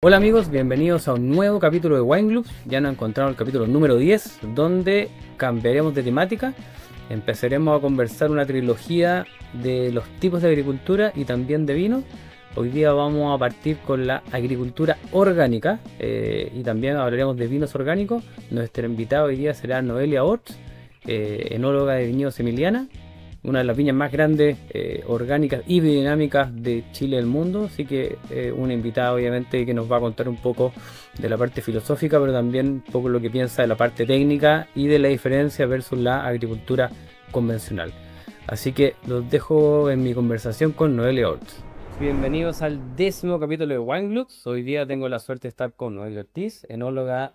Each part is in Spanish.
Hola amigos, bienvenidos a un nuevo capítulo de Wine Club. Ya nos encontramos el capítulo número 10, donde cambiaremos de temática. Empezaremos a conversar una trilogía de los tipos de agricultura y también de vino. Hoy día vamos a partir con la agricultura orgánica y también hablaremos de vinos orgánicos. Nuestra invitada hoy día será Noelia Orts, enóloga de viñedos Emiliana, una de las viñas más grandes, orgánicas y biodinámicas de Chile y del mundo. Así que una invitada obviamente que nos va a contar un poco de la parte filosófica, pero también un poco lo que piensa de la parte técnica y de la diferencia versus la agricultura convencional. Así que los dejo en mi conversación con Noelia Ortiz. Bienvenidos al 10º capítulo de Wine Club. Hoy día tengo la suerte de estar con Noelia Ortiz, enóloga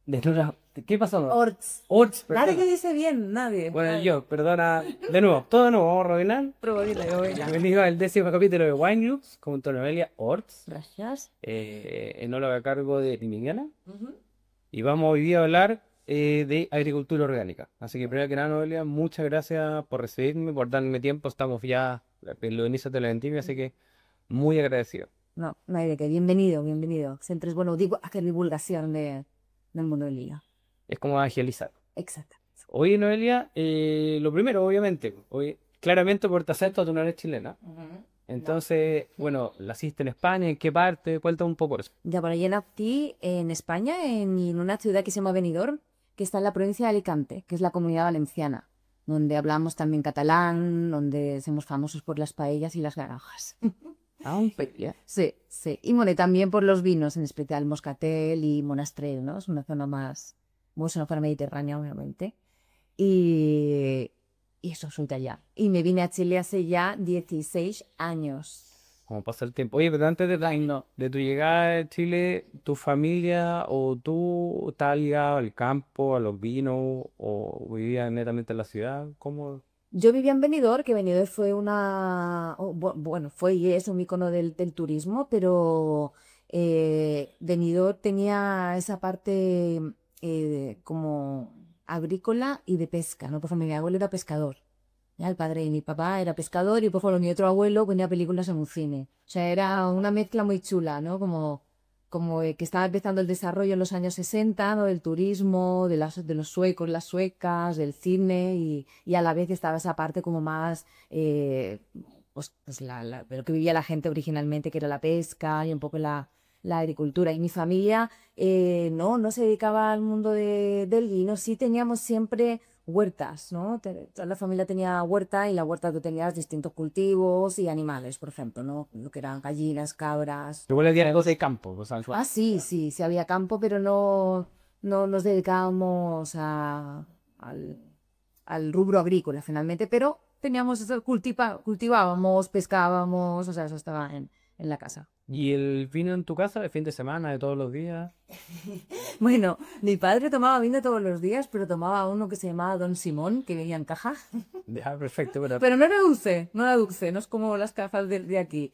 de Nora. ¿Qué pasó? Orts. Orts, Nadie perdona. que dice bien, nadie. Bueno, Nadie. yo, perdona. De nuevo, todo de nuevo, vamos a reordenar. Probablemente, venga. Bienvenido al 10º capítulo de Wine Club con Noelia Orts, Gracias. enóloga a cargo de Emiliana. Ujú. Y vamos hoy día a hablar de agricultura orgánica. Así que primero que nada, Noelia, muchas gracias por recibirme, por darme tiempo. Estamos ya en los inicios de la vendimia, así que muy agradecido. No, no hay de qué. Bienvenido, bienvenido. Siempre es bueno hacer divulgación del mundo del vino. Es como evangelizar. Exacto. Oye, Noelia, lo primero, obviamente, claramente por tu acento tú no eres chilena. Ujú. Entonces, bueno, ¿naciste en España? ¿En qué parte? Cuéntame un poco eso. Ya por allí nací en España, en una ciudad que se llama Benidorm, que está en la provincia de Alicante, que es la Comunidad Valenciana, donde hablamos también catalán, donde somos famosos por las paellas y las garajas. Ah, un pequeño. Sí, sí. Y bueno, y también por los vinos, en especial Moscatel y Monastrell, ¿no? Es una zona más, bueno, es una zona mediterránea, obviamente. Y, y eso, soy de allá. Y me vine a Chile hace ya 16 años. Como pasa el tiempo. Oye, pero antes de tu llegada a Chile, ¿tu familia o tú estabas ligado al campo, a los vinos, o vivías netamente en la ciudad? ¿Cómo? Yo vivía en Benidorm, que Benidorm fue bueno, fue y es un icono del turismo, pero Benidorm tenía esa parte como agrícola y de pesca, ¿no? Por ejemplo, mi abuelo era pescador, ¿ya? El padre de mi papá era pescador y por ejemplo mi otro abuelo ponía películas en un cine. O sea, era una mezcla muy chula, ¿no? Como que estaba empezando el desarrollo en los años 60, ¿no? Del turismo, de los suecos, las suecas, del cine y a la vez estaba esa parte como más, pues de lo que vivía la gente originalmente, que era la pesca y un poco la agricultura. Y mi familia no se dedicaba al mundo del vino, sí teníamos siempre huertas, ¿no? Toda la familia tenía huerta y la huerta tú tenías distintos cultivos y animales, por ejemplo, ¿no? Lo que eran gallinas, cabras. Igual el día negocio de campo, o sea, Ah, sí, sí, sí había campo, pero no nos dedicábamos al rubro agrícola finalmente, pero teníamos eso, cultivábamos, pescábamos, o sea, eso estaba en la casa. ¿y el vino en tu casa de fin de semana, de todos los días? Bueno, mi padre tomaba vino todos los días, pero tomaba uno que se llamaba Don Simón, que venía en caja. Ya, perfecto, pero Pero no era dulce, no era dulce, no es como las cajas de aquí.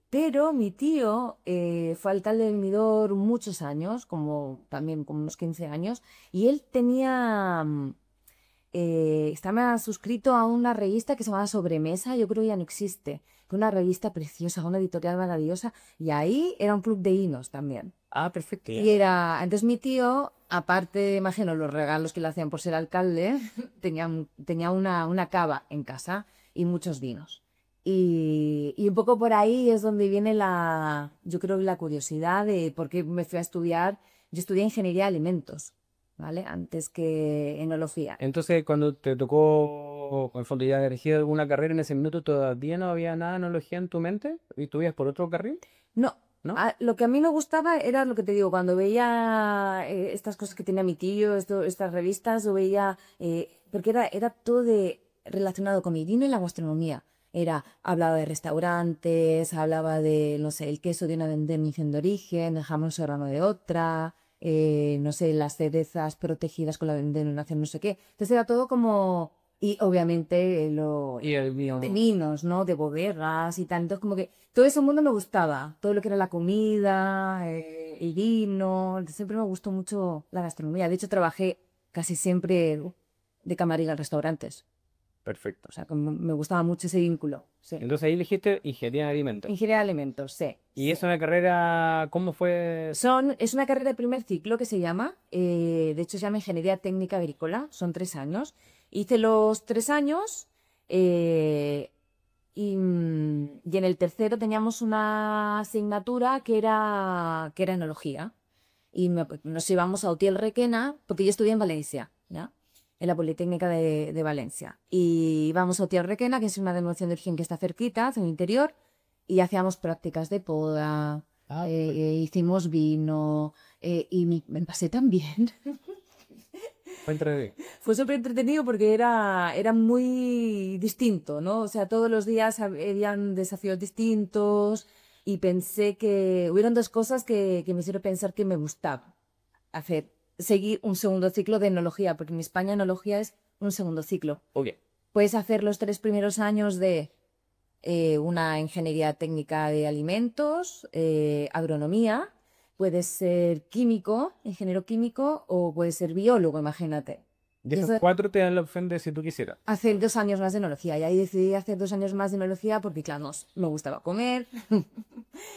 Pero mi tío fue alcalde de Benidorm muchos años, como también como unos 15 años, y él estaba suscrito a una revista que se llamaba Sobremesa, yo creo que ya no existe, que una revista preciosa, una editorial maravillosa, y ahí era un club de vinos también. ah, perfecto, ya. Y entonces mi tío, aparte, imagino, los regalos que le hacían por ser alcalde, tenía una cava en casa y muchos vinos. Y un poco por ahí es donde viene yo creo que la curiosidad de por qué me fui a estudiar. Yo estudié ingeniería de alimentos, ¿vale? Antes que enología. Entonces, cuando te tocó, en fondo, ya elegir alguna carrera en ese minuto, ¿todavía no había nada de enología en tu mente? ¿Y tú ibas por otro carril? No, ¿No? lo que a mí me gustaba era lo que te digo, cuando veía estas cosas que tenía mi tío, estas revistas, lo veía, porque era todo relacionado con mi vino y la gastronomía. Hablaba de restaurantes, hablaba de, no sé, el queso de una denominación de origen, el jamón serrano de otra, no sé, las cerezas protegidas con la denominación no sé qué. Entonces era todo como, y obviamente Y el vino. de vinos, ¿no? De bodegas y tanto. Como que todo ese mundo me gustaba. Todo lo que era la comida, el vino. Siempre me gustó mucho la gastronomía. De hecho, trabajé casi siempre de camarera en restaurantes. Perfecto. O sea, que me gustaba mucho ese vínculo. Sí. Entonces ahí elegiste ingeniería de alimentos. Ingeniería de alimentos, sí. ¿Y es una carrera, cómo fue? Es una carrera de primer ciclo que se llama, de hecho se llama Ingeniería Técnica Agrícola, son 3 años. Hice los 3 años y en el tercero teníamos una asignatura que era enología. Y nos íbamos a Utiel Requena, porque yo estudié en Valencia, ¿ya? En la Politécnica de Valencia. Y íbamos a Utiel Requena, que es una denominación de origen que está cerquita, en el interior, y hacíamos prácticas de poda, hicimos vino, y me pasé tan bien. Fue entretenido. Fue súper entretenido porque era muy distinto, ¿no? O sea, todos los días habían desafíos distintos y pensé que hubieron dos cosas que me hicieron pensar que me gustaba seguir un segundo ciclo de enología, porque en España enología es un segundo ciclo. Ok. Puedes hacer los 3 primeros años de una ingeniería técnica de alimentos, agronomía. Puedes ser químico, ingeniero químico, o puedes ser biólogo, imagínate. De esos Eso- 4 te dan la opción de si tú quisieras. Hacer 2 años más de enología. Y ahí decidí hacer 2 años más de enología porque, claro, me gustaba comer.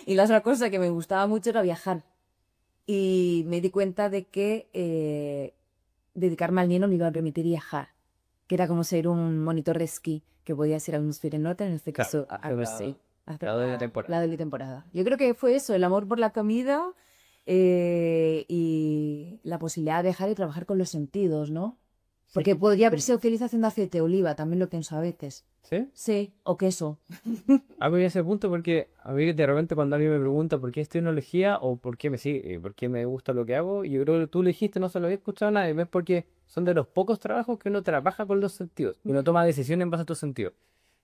Y la otra cosa que me gustaba mucho era viajar. Y me di cuenta de que dedicarme al niño me iba a permitir viajar. Que era como ser un monitor de esquí, que podía ser a un hemisferio norte, en este Claro, caso, hacer la- sí. Hacer la de la temporada. la de la temporada. Yo creo que fue eso, el amor por la comida y la posibilidad de viajar y trabajar con los sentidos, ¿no? Porque podría haber sido feliz haciendo aceite de oliva, también lo pienso a veces. ¿Sí? Sí, o queso. Hago ya ese punto porque a mí de repente cuando alguien me pregunta por qué estoy en tecnología o por qué me sigue, por qué me gusta lo que hago, yo creo que tú lo dijiste, no se lo había escuchado a nadie, ¿ves? Porque son de los pocos trabajos que uno trabaja con los sentidos, y uno toma decisiones en base a tus sentidos.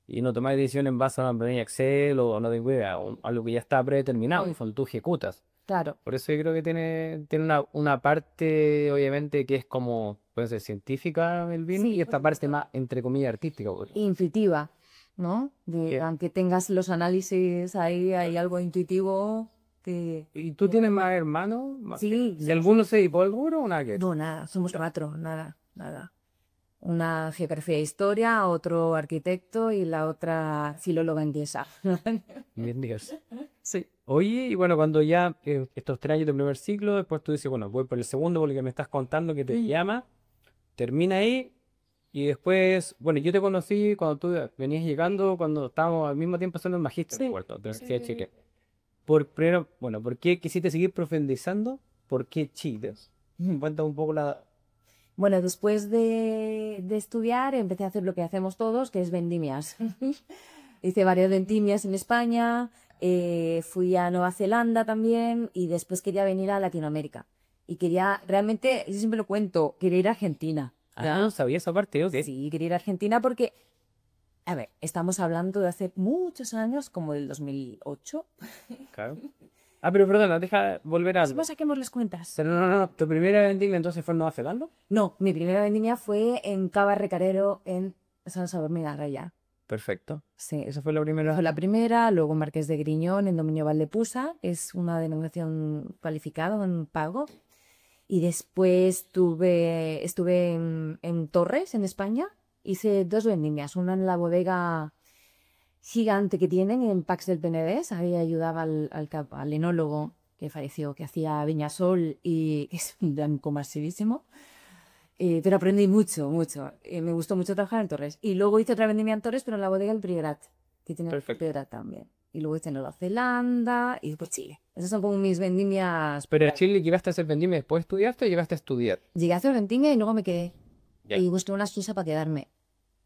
Y no toma decisiones en base a una planilla Excel o no tengo idea, o algo que ya está predeterminado, y tú ejecutas. Claro, Por eso yo creo que tiene una parte, obviamente, que es como, puede ser científica el vino, Sí, y esta parte más, entre comillas, artística. intuitiva, ¿no? ¿Qué? Aunque tengas los análisis ahí, hay algo intuitivo que... ¿Y tú tienes más hermanos? Sí, ¿Y alguno se dedicó al rubro o nada que ver? no, nada, somos 4, nada, nada. Una geografía e historia, otro arquitecto y la otra filóloga inglesa. Bien, Dios. Sí. Oye, y bueno, cuando ya estos 3 años de primer ciclo, después tú dices, bueno, voy por el segundo porque me estás contando que te llama, termina ahí, y después, bueno, yo te conocí cuando tú venías llegando, cuando estábamos al mismo tiempo haciendo el magíster Sí. en Puerto, de la Universidad de Chile. Primero, bueno, ¿por qué quisiste seguir profundizando? ¿Por qué Chile? Cuenta un poco la... Bueno, después de estudiar empecé a hacer lo que hacemos todos, que es vendimias. Hice varias vendimias en España, fui a Nueva Zelanda también y después quería venir a Latinoamérica. Y quería, realmente, yo siempre lo cuento, quería ir a Argentina. Ah, no sabía esa parte, ok. Sí, quería ir a Argentina porque, a ver, estamos hablando de hace muchos años, como del 2008. Claro. Ah, pero perdona, deja volver a algo. Pues saquemos las cuentas. Pero no, ¿tu primera vendimia entonces fue en Nueva Zelanda? No, mi primera vendimia fue en Cava Recarero, en San Salvador de Raya. Perfecto. Sí, Esa fue la primera. fue la primera, luego Marqués de Griñón, en Dominio Valdepusa, es una denominación cualificada, en pago. Y después estuve en Torres, en España, hice 2 vendimias, una en la bodega gigante que tienen en Pax del Penedès, ahí ayudaba al enólogo que falleció, que hacía Viñasol y es un blanco masísimo. Pero aprendí mucho, mucho. Me gustó mucho trabajar en Torres. Y luego hice otra vendimia en Torres, pero en la bodega El Priorat, que tiene el Perfecto. Priorat también. Y luego hice Nueva Zelanda y después Chile. Esas son como mis vendimias. Pero a Chile llegaste a hacer vendimia después estudiaste o llegaste a estudiar. Llegué a hacer vendimia y luego me quedé. Ya. Y busqué una excusa para quedarme.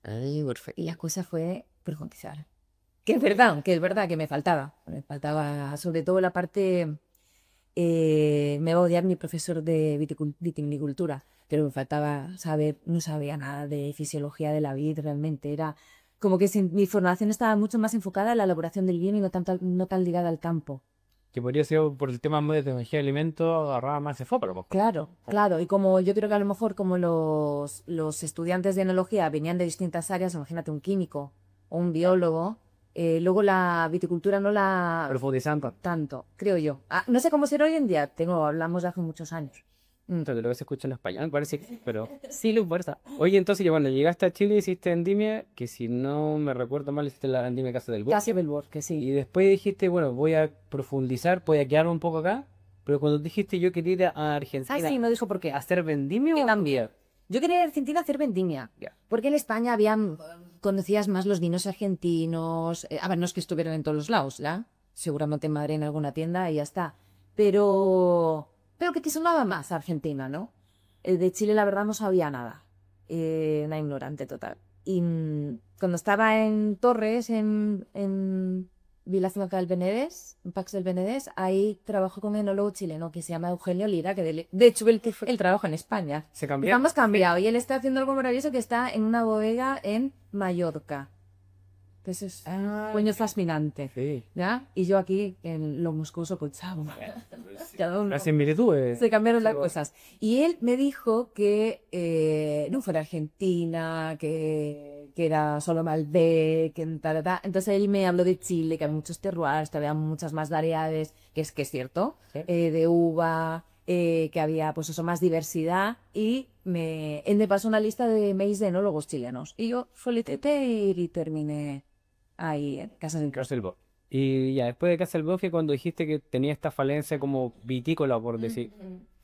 Ay, perfecto. Y la excusa fue profundizar. Que es verdad que me faltaba. Me faltaba sobre todo la parte... me va a odiar mi profesor de vitivinicultura, pero me faltaba saber, no sabía nada de fisiología de la vid realmente. Era como que mi formación estaba mucho más enfocada en la elaboración del vino y no tan ligada al campo. Que podría ser por el tema más de tecnología de alimentos, agarraba más ese foco. Claro, claro. Y como yo creo que a lo mejor como los estudiantes de enología venían de distintas áreas, imagínate un químico o un biólogo, luego la viticultura no la... Profundizando. tanto, creo yo. No sé cómo será hoy en día, hablamos de hace muchos años. Entonces, lo que se escucha en español, parece, pero sí lo fuerza. Oye, entonces, bueno, llegaste a Chile, hiciste vendimia, que si no me recuerdo mal, hiciste la vendimia Casa del Casi Bosque. del bosque, Y sí. después dijiste, bueno, voy a profundizar, voy a quedarme un poco acá. Pero cuando dijiste yo quería ir a Ah, Argentina sí, no dijo por qué. a hacer vendimia o También. Yo quería ir a Argentina a hacer vendimia, Ya. porque en España conocías más los vinos argentinos. A ver, no es que estuvieran en todos los lados, ¿ya? Seguramente en Madrid en alguna tienda y ya está. Pero que te sonaba más Argentina, ¿no? De Chile la verdad no sabía nada. Una ignorante total. Y cuando estaba en Torres, en Vilaseca del Penedés, en Pax del Penedés, ahí trabajo con un enólogo chileno que se llama Eugenio Lira, que de hecho él trabaja en España. ¿Se cambió? Estamos cambiado y él está haciendo algo maravilloso que está en una bodega en Mallorca. Entonces es un sueño fascinante, Sí. ¿ya? Y yo aquí en lo moscoso con chavo. Cada uno. Las similitudes. Se cambiaron las cosas. Y él me dijo que no fuera Argentina, que era solo Malbec, que ta, ta, ta. Entonces él me habló de Chile, que había muchos terroirs, que había muchas más variedades, que es cierto, Sí. de uva, que había pues eso, más diversidad. Y él me pasó una lista de mails de enólogos chilenos. Y yo solicité y terminé ahí en Casas de Castlebot. Y ya después de Castlebot fue cuando dijiste que tenía esta falencia como vitícola, por decir.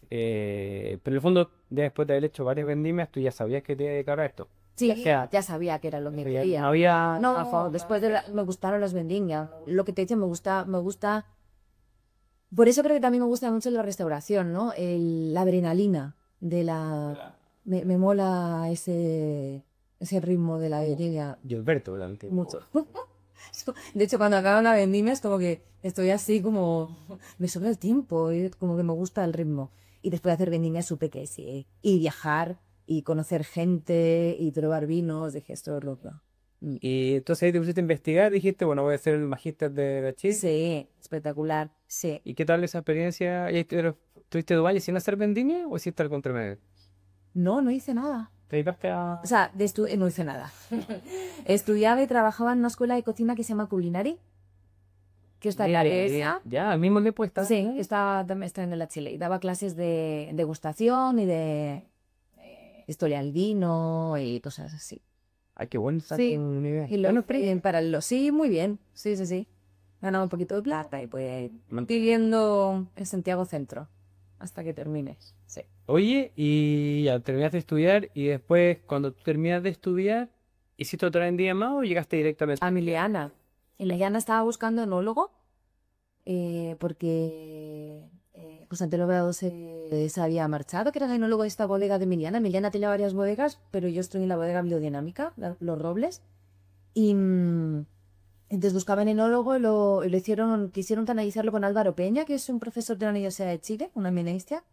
Pero en el fondo, ya después de haber hecho varias vendimias, tú ya sabías que te iba a dedicar a esto. Sí, sea, ya sabía que era lo que Ya quería. no había... No, a favor, después me gustaron las vendimias. Lo que te decía, me gusta. Por eso creo que también me gusta mucho la restauración, ¿no? La adrenalina de la. Me mola ese ritmo de la vendimia Gilberto, el antiguo. mucho. De hecho, cuando acabo una vendimia es como que estoy así como. Me sobra el tiempo, y como que me gusta el ritmo. Y después de hacer vendimia supe que sí. Y viajar, y conocer gente, y probar vinos, dije, esto es loco. Y entonces ahí te pusiste a investigar, dijiste, bueno, voy a hacer el magíster de Bachiller. Sí, espectacular, sí. ¿Y qué tal esa experiencia? ¿Y ahí ¿Tuviste 2 años sin hacer vendimia o hiciste algo entre medio? No, no hice nada. ¿Te dedicaste a...? O sea, no hice nada. Estudiaba y trabajaba en una escuela de cocina que se llama Culinari, que está en la Iglesia. Ya, al mismo tiempo está. Sí, también está en la Chile. Y daba clases de degustación y de historia del vino y cosas así. Ay, qué bueno. Sí. Una idea. Y sí, muy bien. Sí, sí, sí. Ganaba un poquito de plata y pues viviendo en Santiago Centro hasta que termines. Sí. Oye, y ya terminaste de estudiar y después, cuando tú terminas de estudiar, ¿hiciste otra vendimia más o llegaste directamente? A Miliana. Y Miliana estaba buscando enólogo porque pues Antelope se había marchado, que era el enólogo de esta bodega de Miliana. Miliana tenía varias bodegas, pero yo estoy en la bodega biodinámica, Los Robles. Y entonces buscaban enólogo y quisieron canalizarlo con Álvaro Peña, que es un profesor de la Universidad de Chile, una eminencia.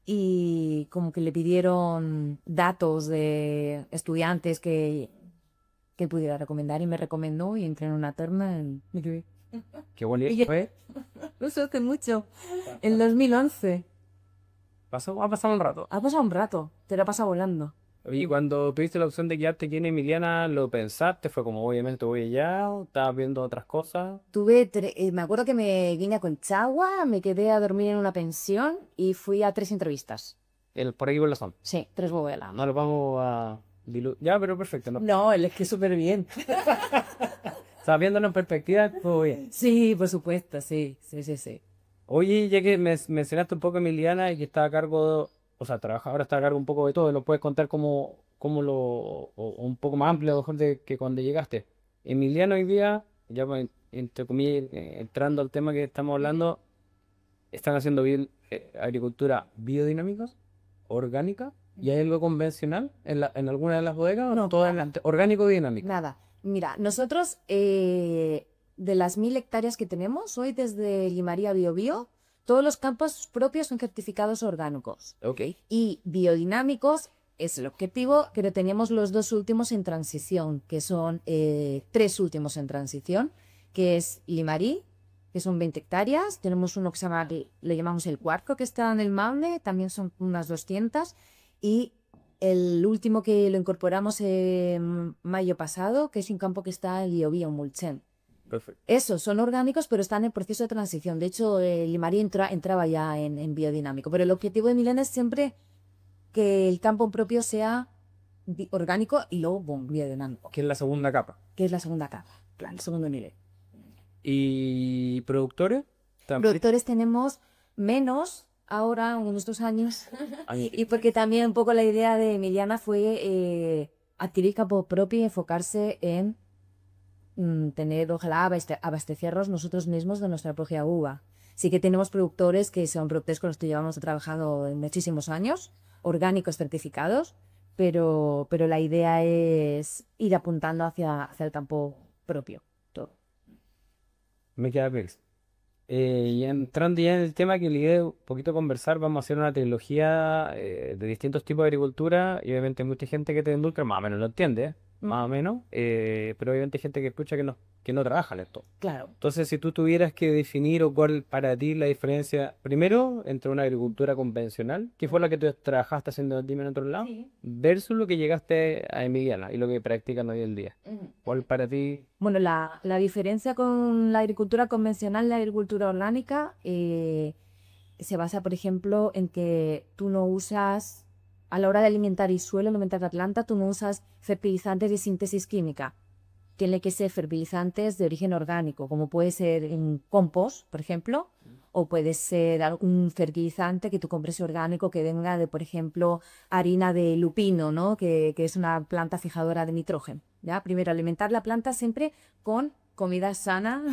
Y como que le pidieron datos de estudiantes que pudiera recomendar y me recomendó y entré en una terna y me quedé. Qué bonito Y- fue. Eso hace mucho. En 2011. Ha pasado un rato. Ha pasado un rato. Te lo ha pasado volando. Y cuando tuviste la opción de quedarte aquí en Emiliana, ¿lo pensaste? ¿Fue como, obviamente voy allá? ¿O estabas viendo otras cosas? Me acuerdo que me vine a Conchagua, me quedé a dormir en una pensión y fui a 3 entrevistas. Por aquí por la zona. Sí, 3 bobelas. No lo vamos a Ya, pero perfecto. No. No, él es que súper bien. O sea, viéndolo en perspectiva, todo bien. Sí, por supuesto, sí, sí, sí, sí. Oye, ya que mencionaste un poco a Emiliana y que está a cargo, o sea, ahora está a cargo un poco de todo, ¿lo puedes contar o un poco más amplio, a lo mejor, de que cuando llegaste? Emiliana hoy día, ya pues, entre comillas, entrando al tema que estamos hablando, están haciendo agricultura biodinámica, orgánica, y hay algo convencional en alguna de las bodegas, No. todo orgánico biodinámico. Nada. Mira, nosotros de las 1000 hectáreas que tenemos hoy desde Limaría Biobío, todos los campos propios son certificados orgánicos. Ok. Y biodinámicos es el objetivo, pero teníamos los 2 últimos en transición, que son 3 últimos en transición, que es Limarí, que son 20 hectáreas. Tenemos uno que le llamamos el Cuarco, que está en el Maule, también son unas 200. Y el último que lo incorporamos en mayo pasado, que es un campo que está en Biobío, en Mulchen. Perfecto. Esos son orgánicos, pero están en proceso de transición. De hecho, el Limarí entraba ya en biodinámico. Pero el objetivo de Milena es siempre que el campo propio sea orgánico y luego biodinámico, Que es la segunda capa. que es la segunda capa, plan, el segundo nivel. ¿Y productores? Productores tenemos menos ahora en estos años y porque también un poco la idea de Emiliana fue adquirir campo propio y enfocarse en tener, ojalá, abastecernos nosotros mismos de nuestra propia uva. Sí que tenemos productores que son productores con los que llevamos trabajando en muchísimos años, orgánicos certificados, pero la idea es ir apuntando hacia el campo propio. Todo. Me queda bien. Y entrando ya en el tema que le idea un poquito conversar, vamos a hacer una trilogía de distintos tipos de agricultura y obviamente hay mucha gente que te involucra, más o menos lo entiende, más o menos, pero obviamente hay gente que escucha que no trabaja en esto. Claro. Entonces, si tú tuvieras que definir o cuál para ti la diferencia, primero, entre una agricultura convencional, que fue la que tú trabajaste haciendo en otro lado, Sí. versus lo que llegaste a Emiliana y lo que practican hoy en día. ¿Cuál para ti? Bueno, la diferencia con la agricultura convencional y la agricultura orgánica se basa, por ejemplo, en que tú no usas, a la hora de alimentar el suelo, alimentar la planta, tú no usas fertilizantes de síntesis química. Tiene que ser fertilizantes de origen orgánico, como puede ser un compost, por ejemplo, o puede ser un fertilizante que tú compres orgánico que venga de, por ejemplo, harina de lupino, ¿no? Que es una planta fijadora de nitrógeno. ¿Ya? Primero, alimentar la planta siempre con comida sana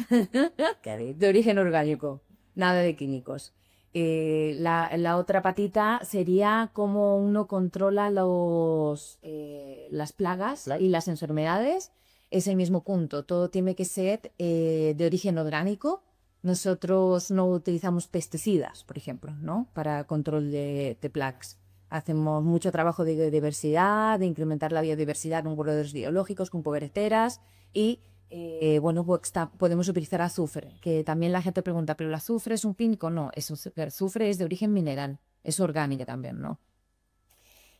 de origen orgánico, nada de químicos. La otra patita sería cómo uno controla las plagas y las enfermedades. Es el mismo punto, todo tiene que ser de origen orgánico. Nosotros no utilizamos pesticidas, por ejemplo, ¿no? Para control de plagas. Hacemos mucho trabajo de diversidad, de incrementar la biodiversidad con corredores biológicos, con coberteras y, bueno, pues podemos utilizar azufre, que también la gente pregunta, ¿pero el azufre es un químico? No, el azufre es de origen mineral, es orgánica también, ¿no?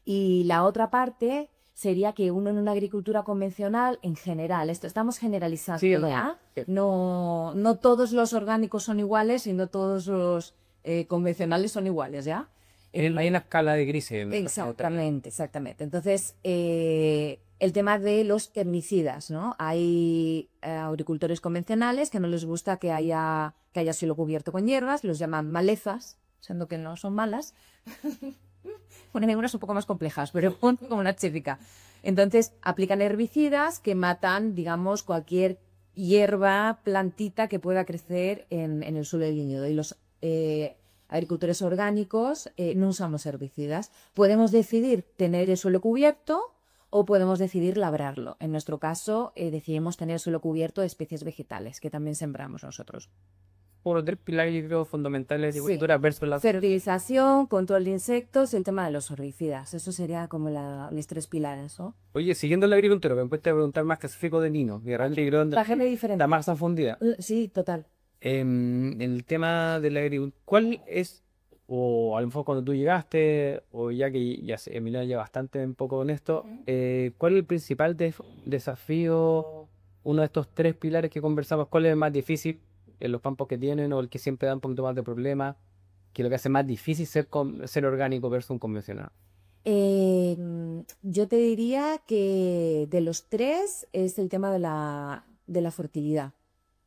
Y la otra parte sería que uno en una agricultura convencional, en general, esto estamos generalizando, Sí, ¿ya? No todos los orgánicos son iguales y no todos los convencionales son iguales, ¿ya? Hay una escala de grises. Exactamente, exactamente. Entonces, el tema de los herbicidas, ¿no? Hay agricultores convencionales que no les gusta que haya suelo cubierto con hierbas, los llaman malezas, siendo que no son malas. Ponen algunas un poco más complejas, pero como una chífica. Entonces, aplican herbicidas que matan, digamos, cualquier hierba, plantita que pueda crecer en el suelo del viñedo. Y los agricultores orgánicos no usamos herbicidas. Podemos decidir tener el suelo cubierto o podemos decidir labrarlo. En nuestro caso, decidimos tener el suelo cubierto de especies vegetales, que también sembramos nosotros. Por los tres pilares, yo creo, fundamentales de agricultura versus la... Fertilización, control de insectos y el tema de los herbicidas. Eso sería como los tres pilares, ¿no? Oye, siguiendo la agricultura, me puedes preguntar más específico de Nino, de realmente La gente diferente. la masa fundida. Sí, total. El tema de la agricultura, ¿cuál es, o a lo mejor cuando tú llegaste, o ya que ya sé, Emiliano lleva bastante un poco en esto, ¿cuál es el principal desafío, uno de estos tres pilares que conversamos, cuál es el más difícil en los campos que tienen, o el que siempre da un poquito más de problema, que lo que hace más difícil ser orgánico versus un convencional? Yo te diría que de los tres es el tema de la fertilidad.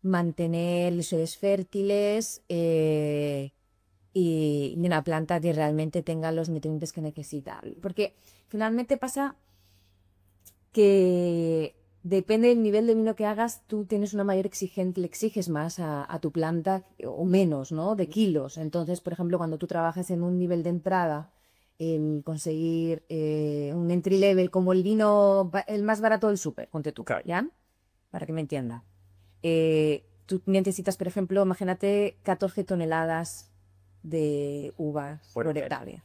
Mantener los suelos fértiles y una planta que realmente tenga los nutrientes que necesita. Porque finalmente pasa que depende del nivel de vino que hagas, tú tienes una mayor exigencia, le exiges más a tu planta o menos, ¿no? De kilos. Entonces, por ejemplo, cuando tú trabajas en un nivel de entrada, en conseguir un entry level como el vino, el más barato del súper, ponte tú, ¿ya? Para que me entienda. Tú necesitas, por ejemplo, imagínate 14 toneladas de uvas por hectárea.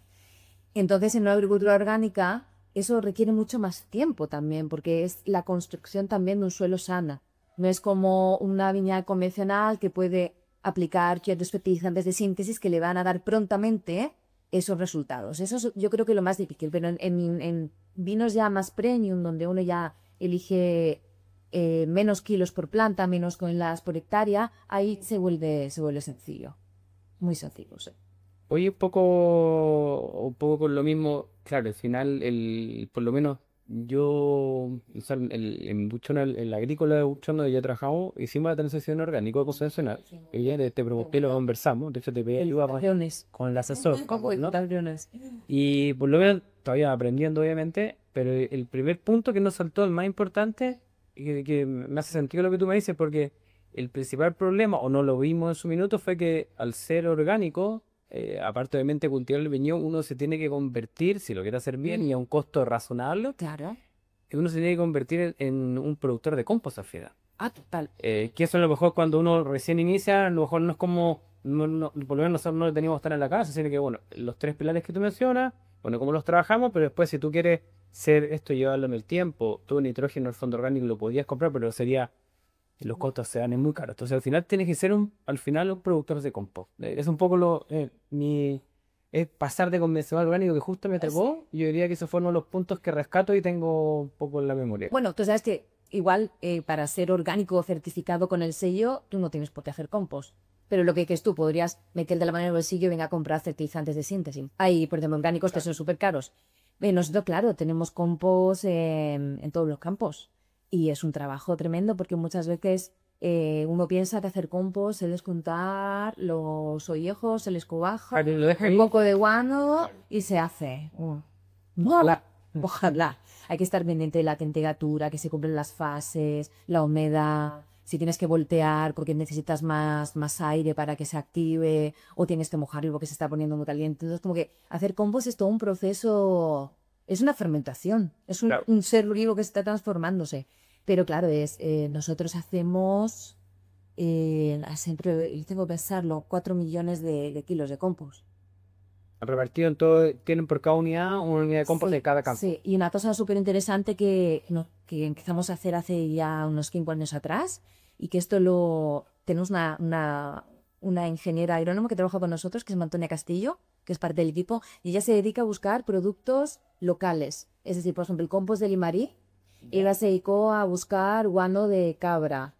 Entonces, en una agricultura orgánica, eso requiere mucho más tiempo también, porque es la construcción también de un suelo sana. No es como una viña convencional que puede aplicar ciertos fertilizantes de síntesis que le van a dar prontamente esos resultados. Eso es, yo creo que lo más difícil, pero en vinos ya más premium, donde uno ya elige menos kilos por planta, menos toneladas por hectárea, ahí se vuelve sencillo. Muy sencillo, sí. Oye, un poco con lo mismo, claro, al final, por lo menos yo, o sea, mucho el agrícola, mucho donde ya trabajamos, hicimos la transición orgánico convencional, y ya te pregunté, lo conversamos, de hecho te pedí ayuda Felicitaciones. con el asesor, ¿no? Felicitaciones. Y por lo menos todavía aprendiendo, obviamente, pero el primer punto que nos saltó, el más importante, y que me hace sentido lo que tú me dices, porque el principal problema, o no lo vimos en su minuto, fue que al ser orgánico, aparte obviamente de cultivar el viñedo, uno se tiene que convertir, si lo quiere hacer bien y a un costo razonable, Claro. uno se tiene que convertir en un productor de compost al final. Ah, total. Que eso a lo mejor cuando uno recién inicia, a lo mejor no es como, por lo menos nosotros no lo teníamos tan en la casa, sino que bueno, los tres pilares que tú mencionas, bueno, cómo los trabajamos, pero después si tú quieres ser esto y llevarlo en el tiempo, tú nitrógeno, el fondo orgánico lo podías comprar, pero sería, los costos se dan muy caros. Entonces al final tienes que ser al final un productor de compost. Es un poco es pasar de convencional orgánico que justo me tocó. Yo diría que esos fueron los puntos que rescato y tengo un poco en la memoria. Bueno, tú sabes que igual para ser orgánico certificado con el sello, tú no tienes por qué hacer compost. Pero lo que es tú, podrías meter de la mano en el bolsillo y venga a comprar fertilizantes de síntesis. Hay, por ejemplo, orgánicos que son súper caros. Nosotros, claro, tenemos compost en todos los campos. Y es un trabajo tremendo porque muchas veces uno piensa que hacer compost es juntar los ollejos, el escobajo, Lo deja un ahí. poco de guano y se hace. Ojalá, ojalá. Hay que estar pendiente de la temperatura, que se cumplen las fases, la humedad, si tienes que voltear porque necesitas más aire para que se active, o tienes que mojarlo porque se está poniendo muy caliente. Entonces, como que hacer compost es todo un proceso, es una fermentación, es Claro. un ser vivo que está transformándose. Pero claro, nosotros hacemos, siempre tengo que pensarlo, 4 millones de kilos de compost. Repartido en todo, tienen por cada unidad una unidad de compost de cada campo. Sí, y una cosa súper interesante que empezamos a hacer hace ya unos 5 años atrás, y que tenemos una ingeniera agrónoma que trabaja con nosotros, que es Antonia Castillo, que es parte del equipo, y ella se dedica a buscar productos locales. Es decir, por ejemplo, el compost de Limarí, ella se dedicó a buscar guano de cabra,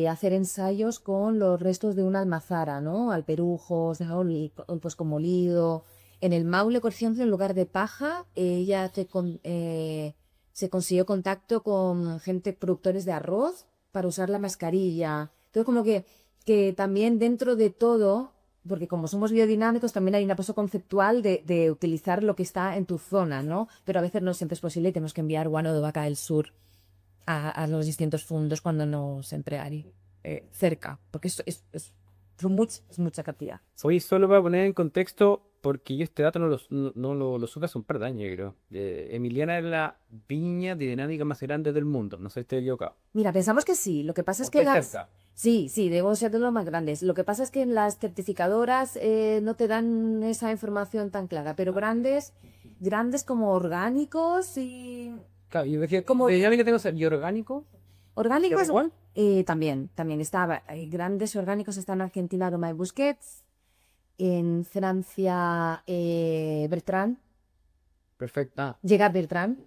hacer ensayos con los restos de una almazara, ¿no? Alperujos, ¿no? Pues con molido. En el Maule, por ejemplo, en lugar de paja, ella se consiguió contacto con gente, productores de arroz, para usar la mascarilla. Entonces, como que también dentro de todo, porque como somos biodinámicos, también hay una cosa conceptual de utilizar lo que está en tu zona, ¿no? Pero a veces no siempre es posible y tenemos que enviar guano de vaca del sur a los distintos fundos cuando no siempre hay cerca, porque es mucha cantidad. Oye, solo para poner en contexto, porque yo este dato no lo supe hace un par de años, creo. Emiliana es la viña de dinámica más grande del mundo. No sé si estoy equivocado. Mira, pensamos que sí. Lo que pasa es ¿O que estoy cerca? Sí, sí, debo ser de los más grandes. Lo que pasa es que las certificadoras no te dan esa información tan clara, pero grandes como orgánicos y Claro, yo decía, como de dinámica tengo que ser y orgánico. orgánicos ¿Igual? también estaba. Hay grandes orgánicos están en Argentina, Roma y Busquets, en Francia, Bertrand. Perfecto. Ah, Llega Bertrand,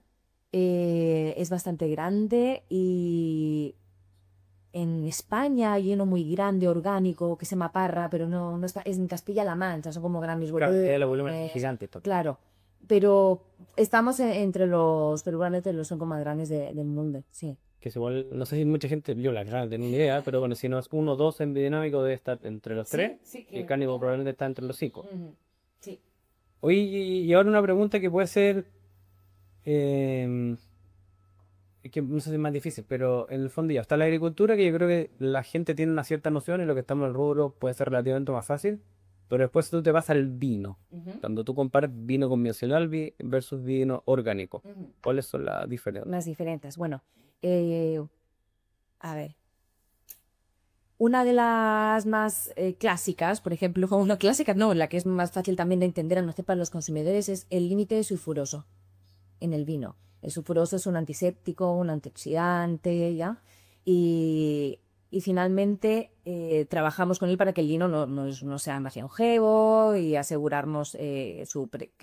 es bastante grande, y en España hay uno muy grande, orgánico, que se llama Parra, pero no está, es en Castilla-La Mancha, son como grandes claro, vuelos. los volúmenes gigantes. Claro, pero estamos entre los, pero probablemente los cinco más grandes del mundo, sí. Que es igual, no sé si mucha gente, yo la verdad no tengo ni idea, pero bueno, si no es uno o dos en biodinámico debe estar entre los tres, Sí, y el cárnivo probablemente está entre los cinco. Ujú, sí. Oye, y ahora una pregunta que puede ser, eh, que no sé si es más difícil, pero en el fondo ya está la agricultura, que yo creo que la gente tiene una cierta noción y lo que estamos en el rubro puede ser relativamente más fácil, pero después tú te vas al vino. Ujú, Cuando tú comparas vino convencional versus vino orgánico, ujú. ¿cuáles son las diferencias? Más diferentes. Bueno, a ver. Una de las más clásicas, por ejemplo, una clásica no, la que es más fácil también de entender a no ser para los consumidores, es el límite sulfuroso en el vino. El sulfuroso es un antiséptico, un antioxidante, ¿ya? Y finalmente trabajamos con él para que el vino no sea más longevo y asegurarnos que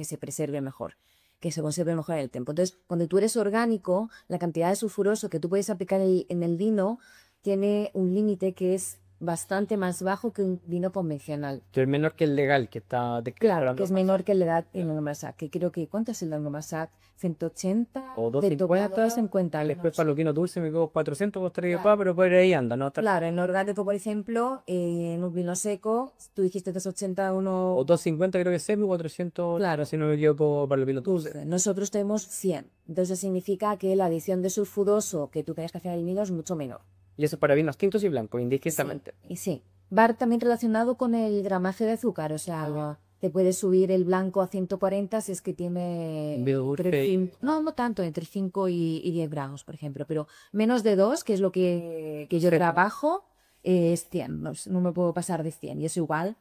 se preserve mejor. que se conserve mejor en el tiempo. Entonces, cuando tú eres orgánico, la cantidad de sulfuroso que tú puedes aplicar en el vino tiene un límite que es bastante más bajo que un vino convencional. Que es menor que el legal, que está Claro, que es menor que la edad en Claro. el Nomasac, que creo que, ¿cuánto es el Nomasac? 180, O de 250. después para lo que no dulce me quedo 400, costaría Claro. pero por ahí anda, ¿no? Claro, en orgánico, por ejemplo, en un vino seco, tú dijiste 280, uno... O 250 creo que es semi, 400, Claro. si no me equivoco, para el vino dulce. Nosotros tenemos 100. Entonces significa que la adición de sulfuroso que tú tienes que hacer al vino es mucho menor. Y eso para vinos tintos y blancos, indistintamente. Y sí, va también relacionado con el gramaje de azúcar, o sea, te puedes subir el blanco a 140 si es que tiene... Vino dulce. No tanto, entre 5 y 10 gramos, por ejemplo, pero menos de 2, que es lo que yo trabajo, es 100, no me puedo pasar de 100, y es igual.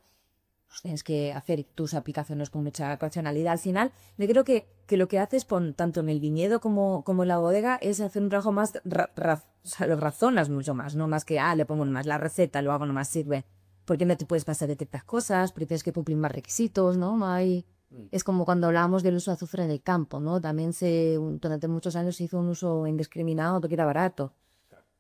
Tienes que hacer tus aplicaciones con mucha racionalidad. Al final, yo creo que lo que haces tanto en el viñedo como en la bodega es hacer un trabajo más, o sea, lo razonas mucho más, no más que, le pongo más la receta, lo hago nomás sirve. Porque no te puedes pasar de ciertas cosas, porque tienes que cumplir más requisitos, ¿no? No hay... Es como cuando hablábamos del uso de azufre en el campo, ¿no? También durante muchos años se hizo un uso indiscriminado porque era barato.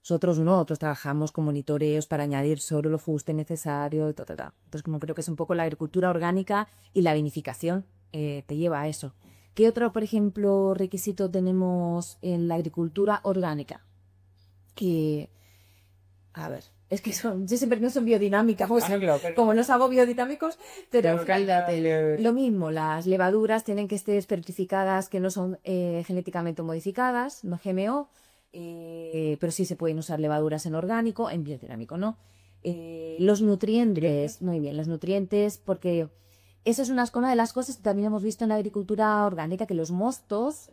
Nosotros no, nosotros trabajamos con monitoreos para añadir solo lo justo y necesario, Entonces, como creo que es un poco la agricultura orgánica y la vinificación te lleva a eso. ¿Qué otro, por ejemplo, requisito tenemos en la agricultura orgánica? Que, a ver, es que yo siempre no son biodinámicas, Claro, pero- como los hago biodinámicos, pero Pero cállate. lo mismo, las levaduras tienen que estar certificadas que no son genéticamente modificadas, no GMO, pero sí se pueden usar levaduras en orgánico, en biodinámico, ¿no? Los nutrientes, muy bien, los nutrientes, porque esa es una de las cosas que también hemos visto en la agricultura orgánica, que los mostos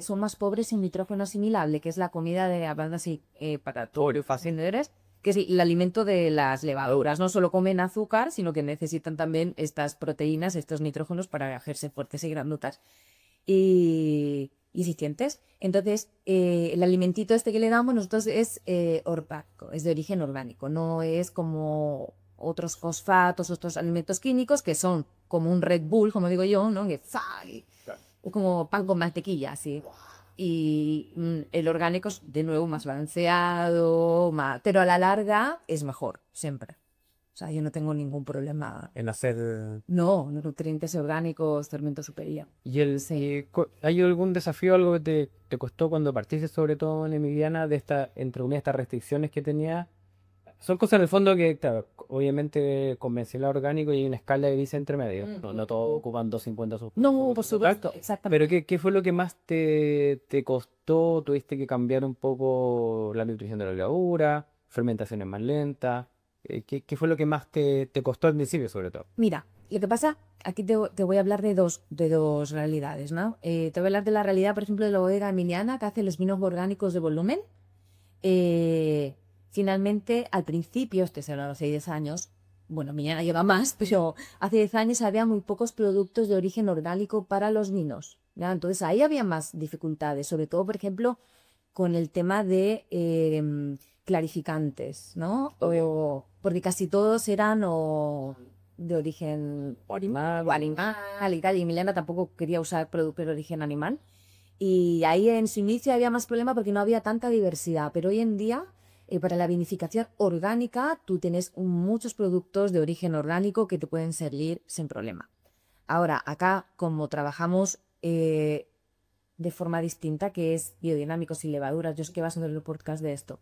son más pobres en nitrógeno asimilable, que es la comida de, hablando así, para todos los fascinadores, que es el alimento de las levaduras. No solo comen azúcar, sino que necesitan también estas proteínas, estos nitrógenos para hacerse fuertes y grandutas y eficientes. Entonces, el alimentito este que le damos nosotros es orgánico, es de origen orgánico, no es como otros fosfatos, otros alimentos químicos que son como un Red Bull, como digo yo, ¿no? Que Claro. o como pan con mantequilla, así. Y el orgánico es de nuevo más balanceado, pero a la larga es mejor, siempre. O sea, yo no tengo ningún problema. En hacer... No, los nutrientes orgánicos, fermento superior. ¿Hay algún desafío, algo que te costó cuando partiste, sobre todo en Emiliana, entre una de estas restricciones que tenía? Son cosas en el fondo que, claro, obviamente convencional orgánico y hay una escala de grises entre medio. No todos ocupan 250 No, por supuesto, exactamente. Pero ¿qué fue lo que más te costó? ¿Tuviste que cambiar un poco la nutrición de la levadura? ¿Fermentaciones más lentas? ¿Qué fue lo que más te costó al principio, sobre todo? Mira, lo que pasa, aquí te voy a hablar de dos realidades, ¿no? Te voy a hablar de la realidad, por ejemplo, de la bodega Emiliana, que hace los vinos orgánicos de volumen. Finalmente, al principio, este será hace 10 años, bueno, Emiliana lleva más, pero hace 10 años había muy pocos productos de origen orgánico para los vinos, ¿ya? Entonces ahí había más dificultades, sobre todo, por ejemplo, con el tema de clarificantes, ¿no? Porque casi todos eran de origen animal y tal, y Emiliana tampoco quería usar productos de origen animal. Y ahí en su inicio había más problema porque no había tanta diversidad, pero hoy en día, para la vinificación orgánica, tú tienes muchos productos de origen orgánico que te pueden servir sin problema. Ahora, acá, como trabajamos de forma distinta, que es biodinámicos y levaduras, yo es que vas a hacer el podcast de esto,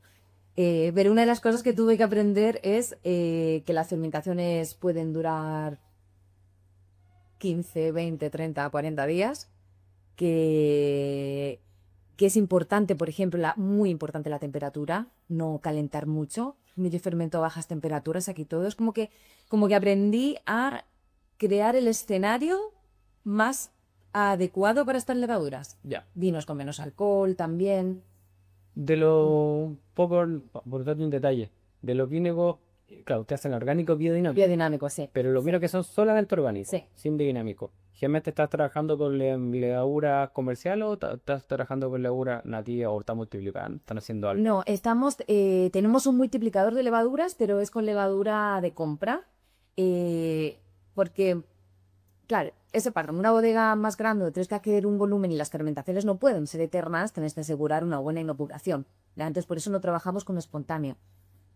pero una de las cosas que tuve que aprender es que las fermentaciones pueden durar 15, 20, 30, 40 días, que es importante, por ejemplo, muy importante la temperatura, no calentar mucho. Yo fermento a bajas temperaturas, aquí todo es como que aprendí a crear el escenario más adecuado para estas levaduras. Ya. Vinos con menos alcohol también. Por darte un detalle, de los vinos, claro, te hacen orgánico biodinámico, Biodinámico, sí. pero los vinos que son solamente orgánicos, Sí. sin biodinámico. ¿Generalmente estás trabajando con levadura comercial o estás trabajando con levadura nativa o estás multiplicando? ¿Están haciendo algo? No, tenemos un multiplicador de levaduras, pero es con levadura de compra, porque Claro, ese para una bodega más grande tienes que hacer un volumen y las fermentaciones no pueden ser eternas, tienes que asegurar una buena inoculación. Entonces, por eso no trabajamos con espontáneo.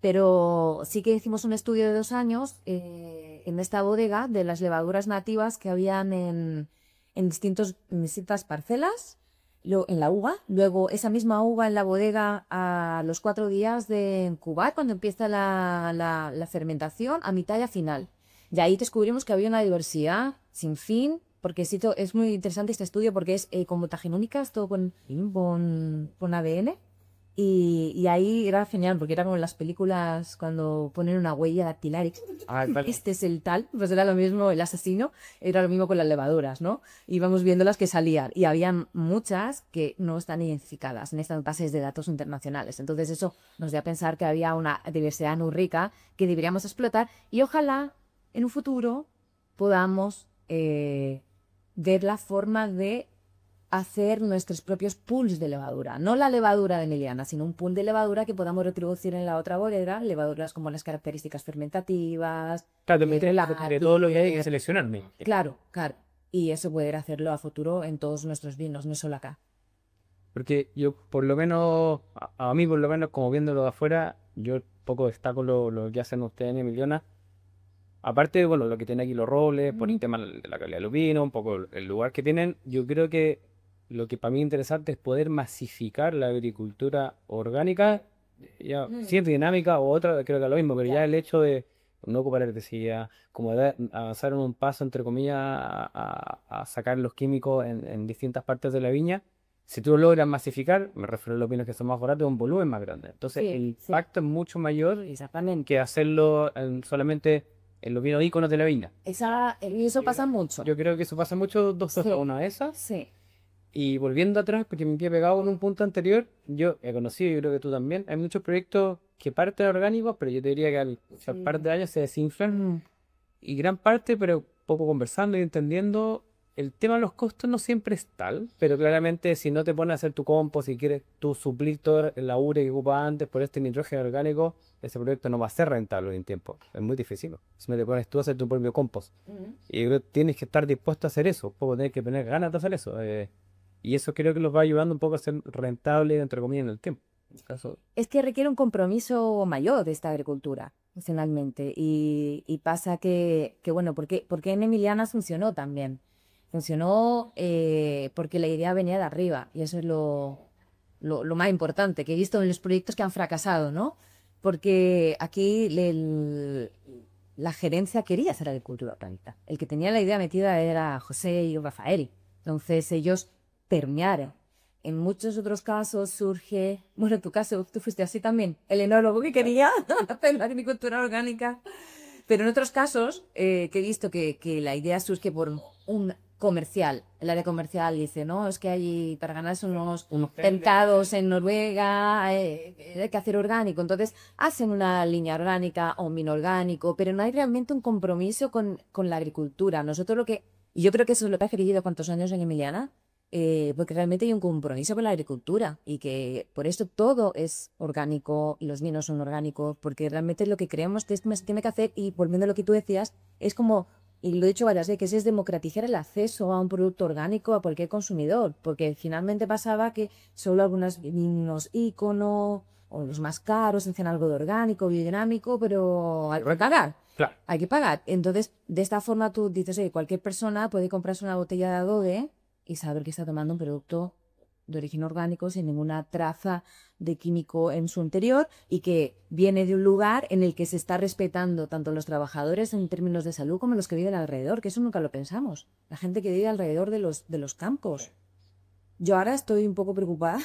Pero sí que hicimos un estudio de 2 años en esta bodega de las levaduras nativas que habían en distintas parcelas, en la uva. Luego, esa misma uva en la bodega a los 4 días de incubar, cuando empieza la fermentación, a mitad y a final. Y ahí descubrimos que había una diversidad sin fin, porque sí, es muy interesante este estudio porque es con mutagenómicas, todo con ADN. Y ahí era genial, porque era como en las películas cuando ponen una huella dactilar y Vale. este es el tal, pues era lo mismo, el asesino, era lo mismo con las levaduras, ¿no? Íbamos viendo las que salían y habían muchas que no están identificadas en estas bases de datos internacionales. Entonces eso nos dio a pensar que había una diversidad muy rica que deberíamos explotar y ojalá en un futuro podamos ver la forma de hacer nuestros propios pools de levadura. No la levadura de Emiliana, sino un pool de levadura que podamos reproducir en la otra bodega, levaduras como las características fermentativas. Claro, te metes de todo lo que hay que seleccionarme. Claro, claro. Y eso poder hacerlo a futuro en todos nuestros vinos, no solo acá. Porque yo, por lo menos, a mí por lo menos, como viéndolo de afuera, yo poco destaco lo que hacen ustedes en Emiliana. Aparte, bueno, lo que tiene aquí los robles, por el tema de la calidad de los vinos, un poco el lugar que tienen, yo creo que lo que para mí es interesante es poder masificar la agricultura orgánica, ya, si es dinámica o otra, creo que es lo mismo, pero ya el hecho de no ocupar herbicidas, como de avanzar en un paso, entre comillas, a sacar los químicos en distintas partes de la viña, si tú lo logras masificar, me refiero a los vinos que son más baratos, un volumen más grande. Entonces, Sí, el sí. impacto es mucho mayor Exactamente. que hacerlo solamente en los vinos íconos de la viña. Eso pasa mucho. Yo creo que eso pasa mucho, dos Sí. cosas, una de esas. Sí. Y volviendo atrás, porque me quedé pegado en un punto anterior, yo he conocido, yo creo que tú también, hay muchos proyectos que parten orgánicos, pero yo te diría que al par de años se desinflan. Y gran parte, pero poco conversando y entendiendo, el tema de los costos no siempre es tal, pero claramente si no te pones a hacer tu compost, si quieres tú suplir toda la urea que ocupas antes por este nitrógeno orgánico, ese proyecto no va a ser rentable en tiempo. Es muy difícil. Si no te pones tú a hacer tu propio compost. Y yo creo que tienes que estar dispuesto a hacer eso, un poco tienes que tener ganas de hacer eso. Y eso creo que los va ayudando un poco a ser rentable, entre comillas, en el tiempo. En este caso, Es que requiere un compromiso mayor de esta agricultura, nacionalmente. Y pasa que bueno, porque en Emiliana funcionó también. Funcionó porque la idea venía de arriba. Y eso es lo más importante que he visto en los proyectos que han fracasado, ¿no? Porque aquí la gerencia quería hacer agricultura orgánica. El que tenía la idea metida era José y Rafael. Entonces ellos permearon. En muchos otros casos surge, bueno, en tu caso, tú fuiste así también, el enólogo que quería hacer la agricultura orgánica. Pero en otros casos, que he visto que la idea surge por un comercial. El área comercial dice, no, es que hay para ganarse unos mercados en Noruega, hay que hacer orgánico. Entonces hacen una línea orgánica o un vino orgánico, pero no hay realmente un compromiso con la agricultura. Nosotros y yo creo que eso es lo que ha querido cuántos años en Emiliana, porque realmente hay un compromiso con la agricultura y que por eso todo es orgánico y los vinos son orgánicos, porque realmente lo que creemos que se tiene que hacer, y volviendo a lo que tú decías, es como, y lo he dicho varias veces, es democratizar el acceso a un producto orgánico a cualquier consumidor, porque finalmente pasaba que solo algunos vinos ícono o los más caros hacían algo de orgánico, biodinámico, pero hay que pagar. claro. Hay que pagar. Entonces, de esta forma tú dices, oye, cualquier persona puede comprarse una botella de adobe y saber que está tomando un producto de origen orgánico sin ninguna traza de químico en su interior y que viene de un lugar en el que se está respetando tanto los trabajadores en términos de salud como los que viven alrededor, que eso nunca lo pensamos. La gente que vive alrededor de los campos. Yo ahora estoy un poco preocupada.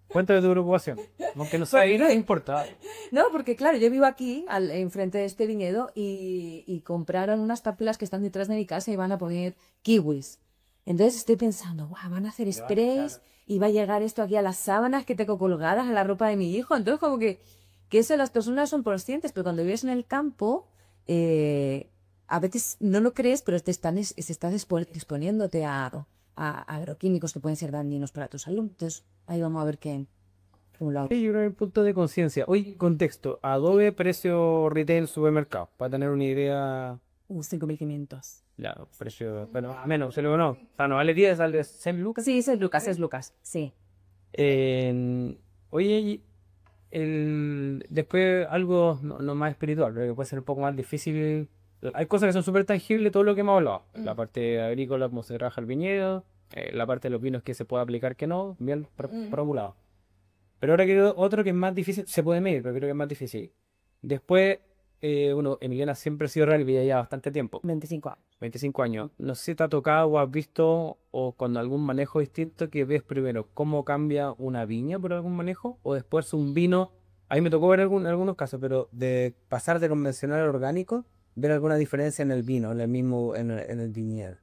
Cuéntame tu preocupación. Aunque no sea ahí, no importa. No, porque claro, yo vivo aquí, enfrente de este viñedo, y compraron unas papelas que están detrás de mi casa y van a poner kiwis. Entonces estoy pensando, guau, van a hacer sprays y va a llegar esto aquí a las sábanas que tengo colgadas a la ropa de mi hijo. Entonces como que eso las personas son conscientes, pero cuando vives en el campo, a veces no lo crees, pero se estás exponiéndote a agroquímicos que pueden ser dañinos para tu salud. Entonces ahí vamos a ver cómo lo hago. Sí, yo creo que el punto de conciencia. Hoy, contexto. Adobe, precio retail, supermercado. Para tener una idea 5.500. Ya, precio, bueno, menos, se lo no. O sea, no vale 10, sale 6 lucas. Sí, es Lucas, sí. Oye, después algo no más espiritual, pero que puede ser un poco más difícil. Hay cosas que son súper tangibles, todo lo que hemos hablado. La parte agrícola, cómo se trabaja el viñedo, la parte de los vinos que se puede aplicar que no, bien formulado. Pero ahora quiero otro que es más difícil, se puede medir, pero creo que es más difícil. Después, Emiliana siempre ha sido rugby ya bastante tiempo. 25 años. 25 años. No sé si te ha tocado o has visto o con algún manejo distinto que ves primero cómo cambia una viña por algún manejo o después un vino. A mí me tocó ver algunos casos, pero de pasar de convencional a orgánico, ver alguna diferencia en el vino, en el viñedo.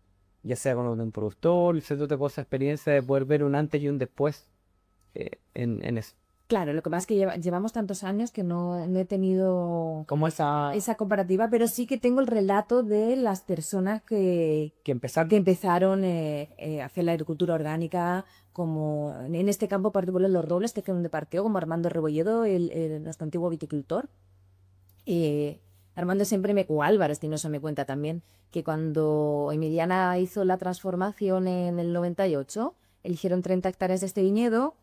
Ya sea con un productor, si tú te esa experiencia de poder ver un antes y un después en eso. Claro, lo que pasa es que llevamos tantos años que no he tenido Como esa comparativa, pero sí que tengo el relato de las personas que empezaron a hacer la agricultura orgánica, como en este campo particular Los Robles, que es donde partió, como Armando Rebolledo, nuestro antiguo viticultor. Armando o Álvarez Tinoso me cuenta también, que cuando Emiliana hizo la transformación en el 98, eligieron 30 hectáreas de este viñedo.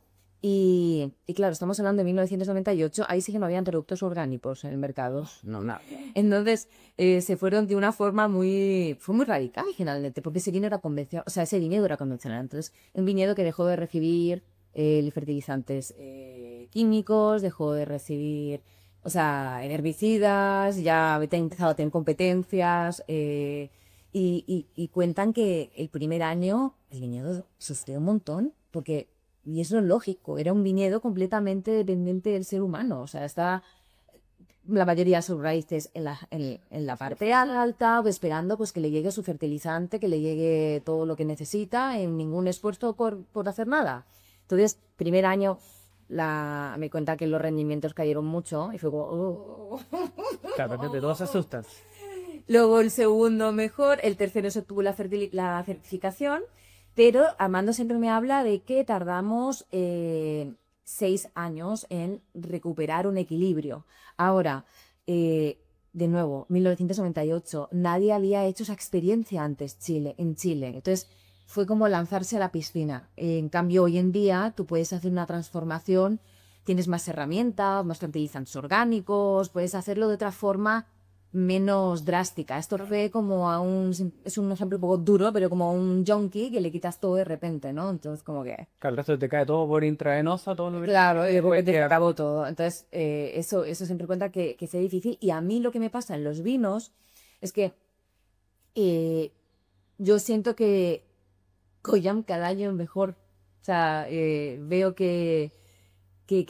Y claro, estamos hablando de 1998, ahí sí que no habían productos orgánicos en el mercado. No, nada. Entonces, se fueron de una forma fue muy radical finalmente, porque ese vino era convencional, o sea, ese viñedo era convencional. Entonces, un viñedo que dejó de recibir fertilizantes químicos, dejó de recibir, o sea, herbicidas, ya había empezado a tener competencias, y cuentan que el primer año el viñedo sufrió un montón, porque... Y eso es lógico, era un viñedo completamente dependiente del ser humano. O sea, está la mayoría de sus raíces en la parte alta, esperando pues, que le llegue su fertilizante, que le llegue todo lo que necesita, en ningún esfuerzo por hacer nada. Entonces, primer año, me cuenta que los rendimientos cayeron mucho y fue como... Oh. Claro, de todas se asustan. Luego el segundo mejor, el tercero se obtuvo la certificación. Pero Armando siempre me habla de que tardamos 6 años en recuperar un equilibrio. Ahora, de nuevo, 1998, nadie había hecho esa experiencia antes en Chile. Entonces, fue como lanzarse a la piscina. En cambio, hoy en día, tú puedes hacer una transformación, tienes más herramientas, más fertilizantes orgánicos, puedes hacerlo de otra forma menos drástica. Esto fue como es un ejemplo un poco duro, pero como a un junkie que le quitas todo de repente, ¿no? Entonces como que... Claro, el resto te cae todo por intravenosa, todo lo que... Claro, y de repente te acabó todo. Entonces eso siempre cuenta que sea difícil. Y a mí lo que me pasa en los vinos es que yo siento que Goyam cada año es mejor. O sea, veo que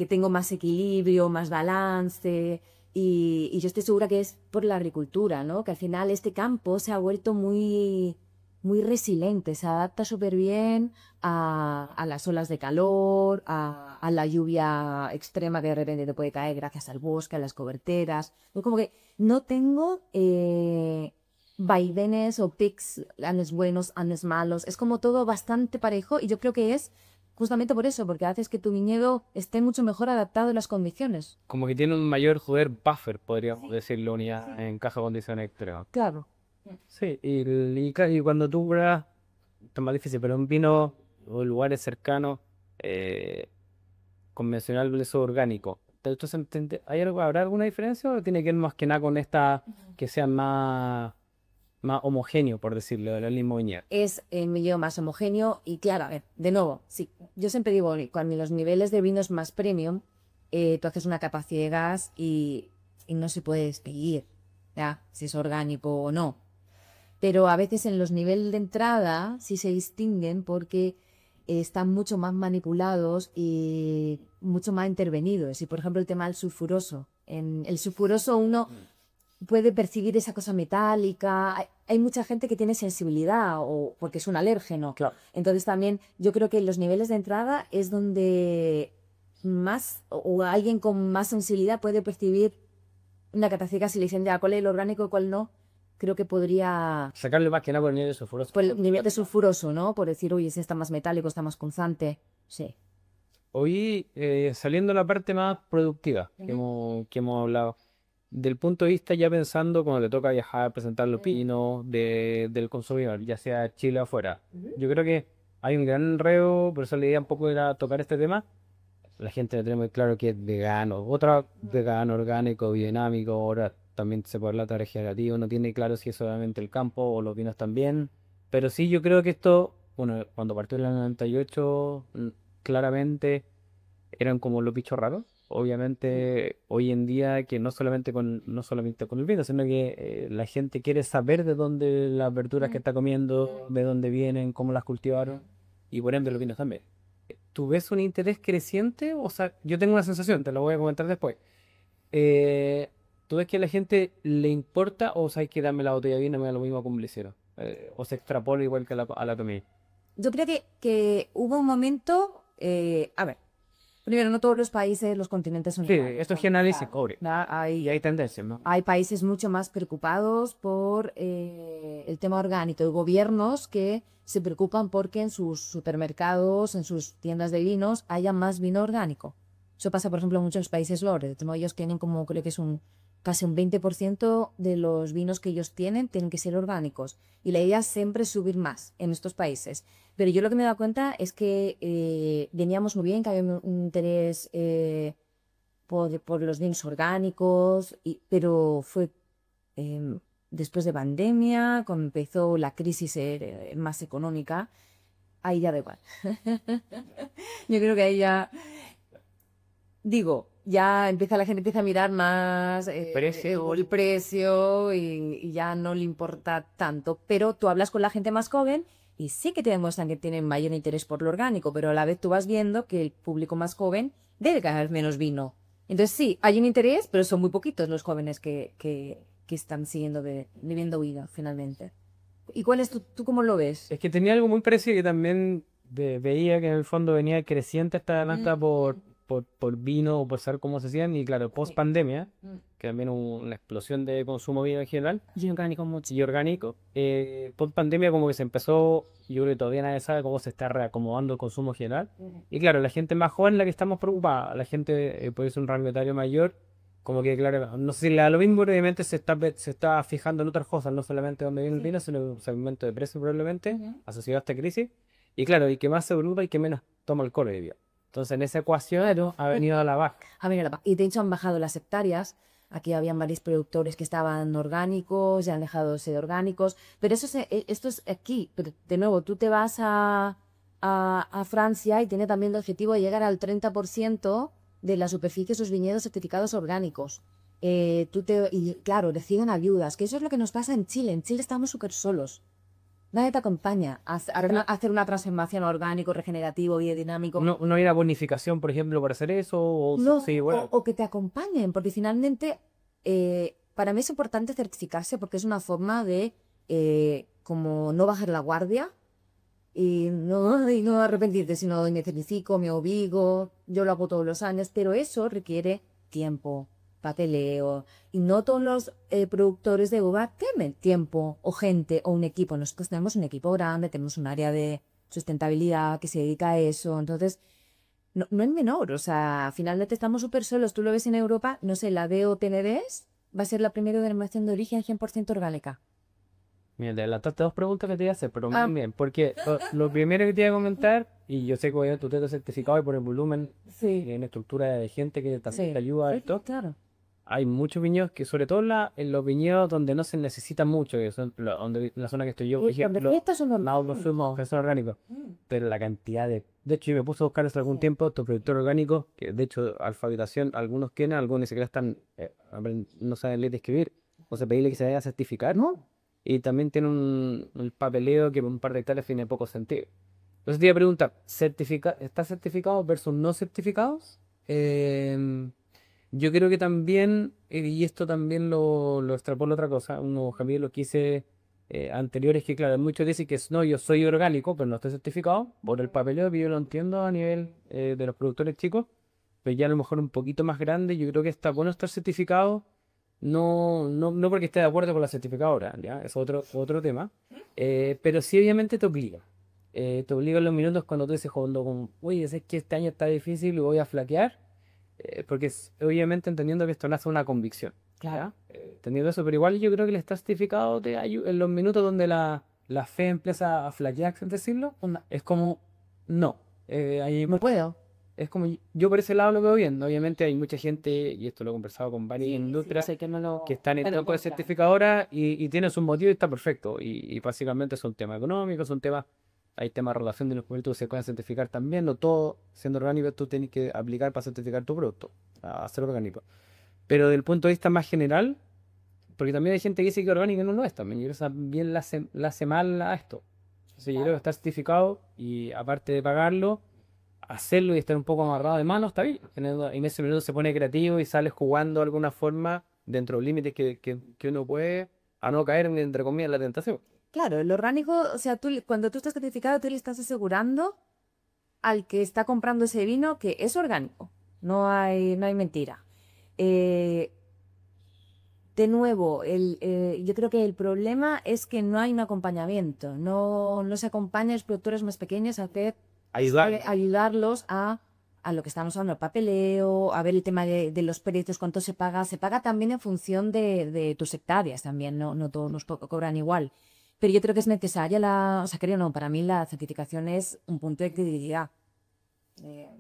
tengo más equilibrio, más balance... Y yo estoy segura que es por la agricultura, ¿no? Que al final este campo se ha vuelto muy, muy resiliente, se adapta súper bien a las olas de calor, a la lluvia extrema que de repente te puede caer gracias al bosque, a las coberteras. Es como que no tengo vaivenes o pics, años buenos, años malos. Es como todo bastante parejo y yo creo que es justamente por eso, porque haces que tu viñedo esté mucho mejor adaptado a las condiciones. Como que tiene un mayor joder buffer, podríamos decirlo, unidad en caja de condiciones extremas. Claro. Sí, y cuando tú pruebas, esto es más difícil, pero un vino o lugares cercanos, convencional versus orgánico. Entonces, ¿habrá alguna diferencia o tiene que ver más que nada con esta que sea más homogéneo, por decirlo, del mismo viñedo? Es el viñedo más homogéneo y claro, a ver, de nuevo, sí, yo siempre digo, cuando los niveles de vinos más premium, tú haces una capa ciegas y no se puede distinguir, ¿ya? Si es orgánico o no. Pero a veces en los niveles de entrada sí se distinguen porque están mucho más manipulados y mucho más intervenidos. Y por ejemplo el tema del sulfuroso. En el sulfuroso uno puede percibir esa cosa metálica. Hay mucha gente que tiene sensibilidad o porque es un alérgeno. Claro. Entonces también yo creo que los niveles de entrada es donde más o alguien con más sensibilidad puede percibir una catacieca si le dicen ya cuál es el orgánico y cuál no. Creo que podría... Sacarle más que nada por el nivel de sulfuroso. Por el nivel de sulfuroso, ¿no? Por decir, oye, ese está más metálico, está más punzante. Sí. Hoy, saliendo a la parte más productiva que hemos hablado, del punto de vista ya pensando cuando te toca viajar, presentar los pinos del consumidor, ya sea Chile o afuera. Yo creo que hay un gran enredo, por eso la idea un poco era tocar este tema. La gente no tiene muy claro que es vegano, otra vegano, orgánico, biodinámico, ahora también se puede hablar de regenerativo, no tiene claro si es solamente el campo o los vinos también. Pero sí, yo creo que esto, bueno, cuando partió en el 98, claramente eran como los bichos raros. Obviamente, hoy en día, que no solamente con el vino, sino que la gente quiere saber de dónde las verduras que está comiendo, de dónde vienen, cómo las cultivaron, y por ende los vinos también. ¿Tú ves un interés creciente? O sea, yo tengo una sensación, te lo voy a comentar después. Eh, ¿Tú ves que a la gente le importa o sabes que darme la botella de vino me da lo mismo como un licero? O se extrapola igual que a la comida. Yo creo que hubo un momento, a ver, primero, no todos los países, los continentes son Sí, iguales. esto es generalizo, cobre. ¿Verdad? Y hay tendencias, ¿no? Hay países mucho más preocupados por el tema orgánico y gobiernos que se preocupan porque en sus supermercados, en sus tiendas de vinos, haya más vino orgánico. Eso pasa, por ejemplo, en muchos países lores. Ellos tienen como, creo que es casi un 20% de los vinos que ellos tienen que ser orgánicos. Y la idea siempre es subir más en estos países. Pero yo lo que me he dado cuenta es que veníamos muy bien, que había un interés por los vinos orgánicos, pero fue después de pandemia, cuando empezó la crisis más económica, ahí ya da igual. Yo creo que ahí ya, digo, la gente empieza a mirar más el precio y ya no le importa tanto. Pero tú hablas con la gente más joven y sí que te demuestran que tienen mayor interés por lo orgánico, pero a la vez tú vas viendo que el público más joven debe ganar menos vino. Entonces sí, hay un interés, pero son muy poquitos los jóvenes que están siguiendo viviendo vida finalmente. ¿Y cuál es tú cómo lo ves? Es que tenía algo muy parecido que también veía que en el fondo venía creciente esta demanda por vino o por saber cómo se hacían. Y claro, post pandemia, que también hubo una explosión de consumo de vino en general. Y orgánico mucho. Y orgánico. Post pandemia como que se empezó, yo creo que todavía nadie sabe cómo se está reacomodando el consumo general. Y claro, la gente más joven es la que estamos preocupada. La gente puede ser un rango etario mayor. Como que, claro, no sé si le da lo mismo, pero obviamente se está fijando en otras cosas, no solamente donde viene el vino, sino en un segmento de precio probablemente, asociado a esta crisis. Y claro, y que más se preocupa y que menos toma alcohol hoy día. Entonces, en esa ecuación ha venido a la baja. Y de hecho han bajado las hectáreas. Aquí habían varios productores que estaban orgánicos, ya han dejado de ser orgánicos. Pero esto es aquí. Pero de nuevo, tú te vas a Francia y tiene también el objetivo de llegar al 30% de la superficie de sus viñedos certificados orgánicos. Y claro, reciben ayudas, que eso es lo que nos pasa en Chile. En Chile estamos súper solos. Nadie te acompaña a hacer una transformación orgánico, regenerativo, biodinámico. No hay una bonificación, por ejemplo, para hacer eso. No, sí, bueno. o que te acompañen, porque finalmente para mí es importante certificarse porque es una forma de como no bajar la guardia y no arrepentirte, sino me certifico, me obligo, yo lo hago todos los años, pero eso requiere tiempo, papeleo, y no todos los productores de uva tienen tiempo o gente o un equipo. Nosotros tenemos un equipo grande, tenemos un área de sustentabilidad que se dedica a eso, entonces no es menor, o sea, finalmente estamos súper solos. Tú lo ves en Europa, no sé, la DOTNDES va a ser la primera denominación de origen 100% orgánica. Mira, te adelantaste dos preguntas que te iba a hacer, pero muy bien, porque lo primero que te iba a comentar, y yo sé que obviamente usted está certificado y por el volumen y en estructura de gente que también te ayuda a esto, Claro. hay muchos viñedos que, sobre todo en los viñedos donde no se necesita mucho, que son la zona que estoy yo, por ejemplo, Estos son los zumos que son orgánicos, pero la cantidad de hecho, yo me puse a buscar hace algún tiempo estos productores orgánicos, que de hecho, alfabetización, algunos tienen, algunos ni siquiera están, no saben leer y escribir, o sea, pedirle que se vaya a certificar, ¿no? Y también tiene un papeleo que por un par de hectáreas tiene poco sentido. Entonces te iba a preguntar, ¿está certificados versus no certificados? Yo creo que también, y esto también lo extrapolo a otra cosa, unos capítulos que hice anteriores que, claro, muchos dicen que no, yo soy orgánico, pero no estoy certificado por el papeleo, que yo lo entiendo a nivel de los productores chicos, pero ya a lo mejor un poquito más grande, yo creo que está bueno estar certificado. No porque esté de acuerdo con la certificadora, ¿ya? Es otro tema. Pero sí, obviamente te obliga. Te obliga en los minutos cuando tú dices, oye, es que este año está difícil y voy a flaquear. Porque obviamente entendiendo que esto nace de una convicción. Claro. Teniendo eso, pero igual yo creo que el estar certificado en los minutos donde la fe empieza a flaquear, por decirlo, es como, no. Ahí No puedo. es como, yo por ese lado lo veo bien. Obviamente hay mucha gente, y esto lo he conversado con varias industrias, Sé que no lo... que están en Bueno, tiempo de claro. certificadora y tienen sus motivos y está perfecto. Y básicamente son temas económicos, son temas, hay temas de relación de los productos que se pueden certificar también. No todo, siendo orgánico, tú tienes que aplicar para certificar tu producto, a ser orgánico. Pero del punto de vista más general, porque también hay gente que dice que orgánico no lo es también, y eso también le hace mal a esto. Entonces yo creo que está certificado y aparte de pagarlo, hacerlo y estar un poco amarrado de mano está bien. Y en ese minuto se pone creativo y sale jugando de alguna forma dentro de los límites que uno puede, a no caer, entre comillas, en la tentación. Claro, el orgánico, o sea, cuando tú estás certificado, tú le estás asegurando al que está comprando ese vino que es orgánico. No hay mentira. Eh, de nuevo, yo creo que el problema es que no hay un acompañamiento. No se acompaña a los productores más pequeños a hacer, Ayudar. ayudarlos a lo que estamos hablando, el papeleo, a ver el tema de los precios, cuánto se paga. Se paga también en función de tus hectáreas también, no todos nos cobran igual. Pero yo creo que es necesaria o sea, creo no, para mí la certificación es un punto de credibilidad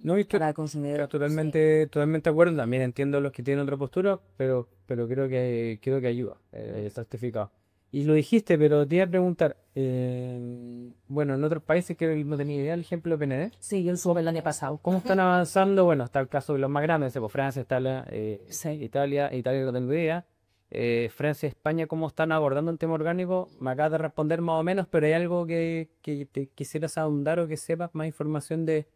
No, y para el estoy consumidor. Sí. totalmente de acuerdo. También entiendo los que tienen otra postura, pero creo que ayuda el certificado. Y lo dijiste, pero te iba a preguntar, bueno, en otros países que no tenía idea, el ejemplo de PND, Sí, yo lo supe el año pasado. ¿cómo están avanzando? Bueno, está el caso de los más grandes, pues Francia, Sí. Italia no tengo idea. Francia, España, ¿cómo están abordando el tema orgánico? Me acabas de responder más o menos, pero hay algo que te quisieras ahondar o que sepas más información de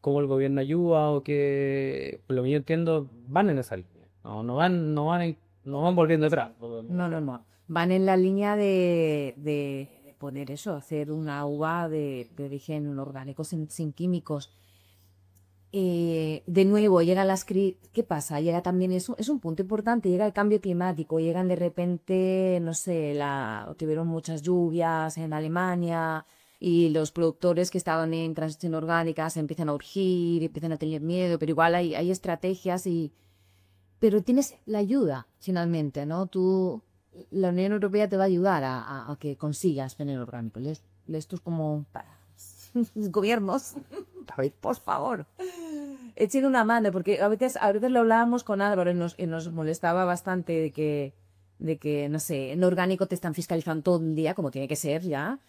cómo el gobierno ayuda o que, por lo que yo entiendo, van en esa línea. No van volviendo atrás. No. Van en la línea de poner eso, hacer una uva de origen orgánico sin químicos. De nuevo, llegan ¿qué pasa? Llega también es un punto importante, llega el cambio climático, llegan de repente, no sé, tuvieron muchas lluvias en Alemania y los productores que estaban en transición orgánica se empiezan a urgir, empiezan a tener miedo, pero igual hay estrategias pero tienes la ayuda, finalmente, ¿no? La Unión Europea te va a ayudar a que consigas tener orgánico. Esto es como para los gobiernos, por favor. Echen una mano, porque a veces lo hablábamos con Álvaro y nos molestaba bastante de que, no sé, en orgánico te están fiscalizando todo el día, como tiene que ser ya.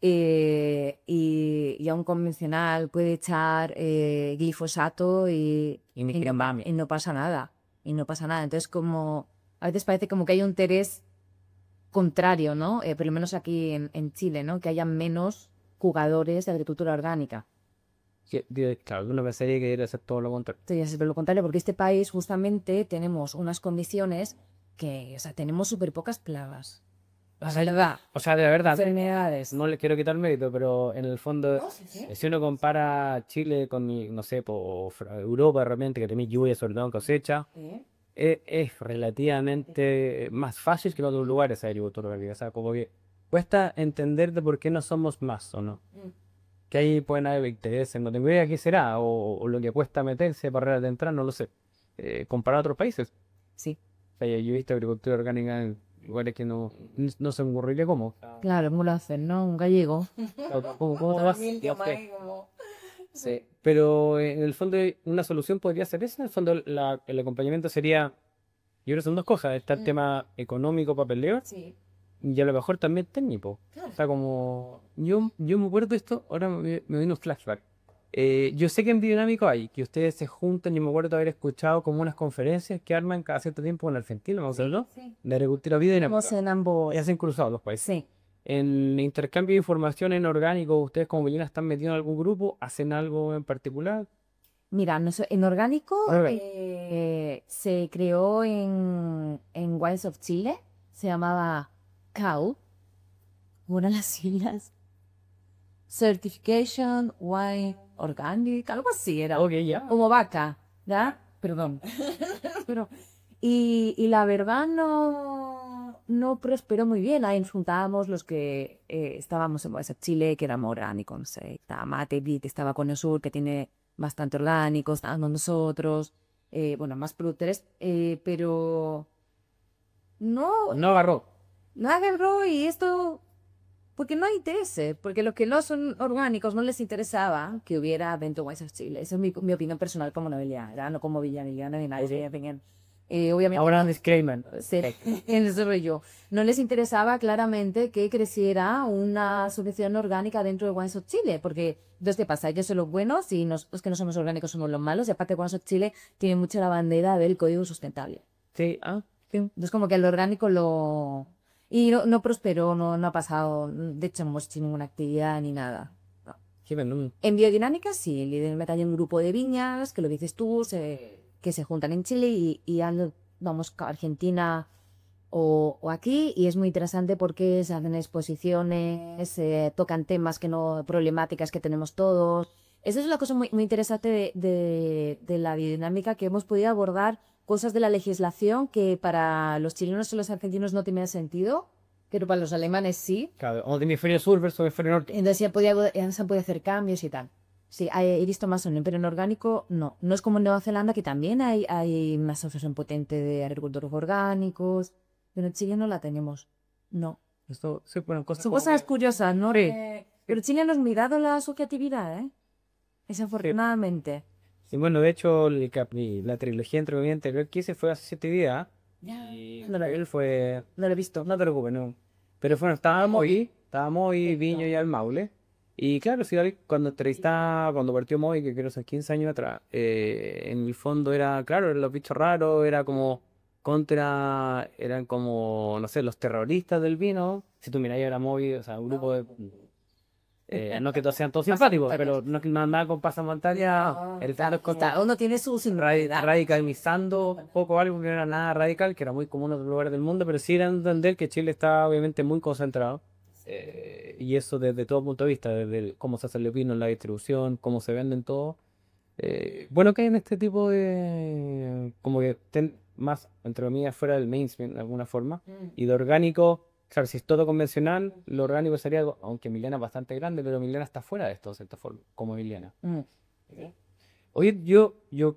Y a un convencional puede echar glifosato y no pasa nada. Y no pasa nada. Entonces, como a veces parece como que hay un interés contrario, ¿no? Por lo menos aquí en Chile, ¿no? Que haya menos jugadores de agricultura orgánica. Claro, uno pensaría que debería ser todo lo contrario. Entonces, es lo contrario, porque este país justamente tenemos unas condiciones que, o sea, tenemos súper pocas plagas. La verdad. O sea, de verdad, Enfermedades. no le quiero quitar mérito, pero en el fondo, No, sí, sí. si uno compara Chile con, no sé, Europa realmente, que tenéis lluvia sobre todo en cosecha, Sí. es relativamente más fácil que en otros lugares esa agricultura orgánica. O sea, como que cuesta entender de por qué no somos más o no. Mm. Que ahí pueden haber intereses, no tengo idea qué será, o lo que cuesta meterse, barreras de entrada, no lo sé. Comparado a otros países. Sí. O sea, yo he visto agricultura orgánica en lugares que no se me ocurriría cómo. Claro, ¿cómo lo hacen, no? Un gallego. ¿Cómo vas? Sí. Pero en el fondo una solución podría ser esa. En el fondo el acompañamiento sería, yo creo que son dos cosas. Está el tema económico, papeleo, Sí. y a lo mejor también técnico. O sea, como yo me acuerdo de esto, ahora me vino un flashback. Yo sé que en Biodinámico hay, que ustedes se juntan, yo me acuerdo de haber escuchado como unas conferencias que arman cada cierto tiempo en Argentina, ¿no? ¿No? Sí. De agricultura Estamos biodinámica. en ambos. Y hacen cruzados los países. Sí. En intercambio de información en orgánico, ¿ustedes como Bellina están metidos en algún grupo? ¿Hacen algo en particular? Mira, en orgánico Orgánico. se creó en Wilds of Chile, se llamaba COW, ¿cómo eran las siglas? Certification Wine Organic, algo así era. Ok, ya. Como vaca, ¿ya? Perdón. Pero, y la verdad no prosperó muy bien. Ahí nos juntábamos los que estábamos en Chile, que éramos orgánicos, no sé, estaba Mate, que estaba con el sur, que tiene bastante orgánicos, estábamos nosotros, bueno, más productores, pero no, No agarró. no agarró y esto, porque no hay interés, porque los que no son orgánicos no les interesaba que hubiera Bento Wines of Chile. Esa es mi opinión personal como novelera, no como villana ni nadie. Sí. Opinión. Obviamente, Ahora un disclaimer. sí, eso soy yo. No les interesaba claramente que creciera una asociación orgánica dentro de Wines of Chile, porque entonces ¿qué pasa? Ellos son los buenos y los que no somos orgánicos somos los malos, y aparte Wines of Chile tiene mucho la bandera del código sustentable. Sí, sí. Entonces como que el orgánico lo... Y no prosperó, no ha pasado, de hecho no hemos hecho ninguna actividad ni nada. No. Sí, pero En biodinámica sí, hay un grupo de viñas, que lo dices tú, que se juntan en Chile y vamos a Argentina o aquí, y es muy interesante porque se hacen exposiciones, se tocan temas que no, problemáticas que tenemos todos. Esa es una cosa muy interesante de la biodinámica, que hemos podido abordar cosas de la legislación que para los chilenos o los argentinos no tenían sentido, pero para los alemanes sí. claro, o de hemisferio sur versus hemisferio norte. Entonces ya se puede hacer cambios y tal. Sí, he visto más en pero en orgánico no. No es como en Nueva Zelanda, que también hay una asociación potente de agricultores orgánicos, pero en Chile no la tenemos. No. Esto, sí, bueno, cosas Son como cosas que- curiosas, ¿no? Sí. Pero Chile nos ha mirado la asociatividad, ¿eh? Desafortunadamente. Sí, bueno, de hecho, la trilogía entre comillas anterior que hice fue hace 7 días. Y No lo, él fue. no lo he visto. No te preocupes, no. Pero bueno, estábamos ahí, Viño y al Maule. Y claro, sí, cuando entrevistaba, cuando partió Moy, que creo que hace 15 años atrás, en el fondo era, claro, eran los bichos raros, era como eran como, no sé, los terroristas del vino. Si tú miras, era Moy, o sea, un grupo de. No que todos sean todos simpáticos, pero no que no andaba con pasamontaña, el tal Uno tiene su singularidad. radicalizando un poco algo que no era nada radical, que era muy común en otros lugares del mundo, pero sí era entender que Chile está obviamente muy concentrado. Y eso desde todo punto de vista, desde cómo se hace el vino, la distribución, cómo se venden todo. Bueno que hay en este tipo de, como que estén más, entre comillas, fuera del mainstream de alguna forma. Y de orgánico, claro, si es todo convencional, lo orgánico sería algo, aunque Emiliana es bastante grande, pero Emiliana está fuera de esto, de cierta forma, como Emiliana. Mm. Oye, yo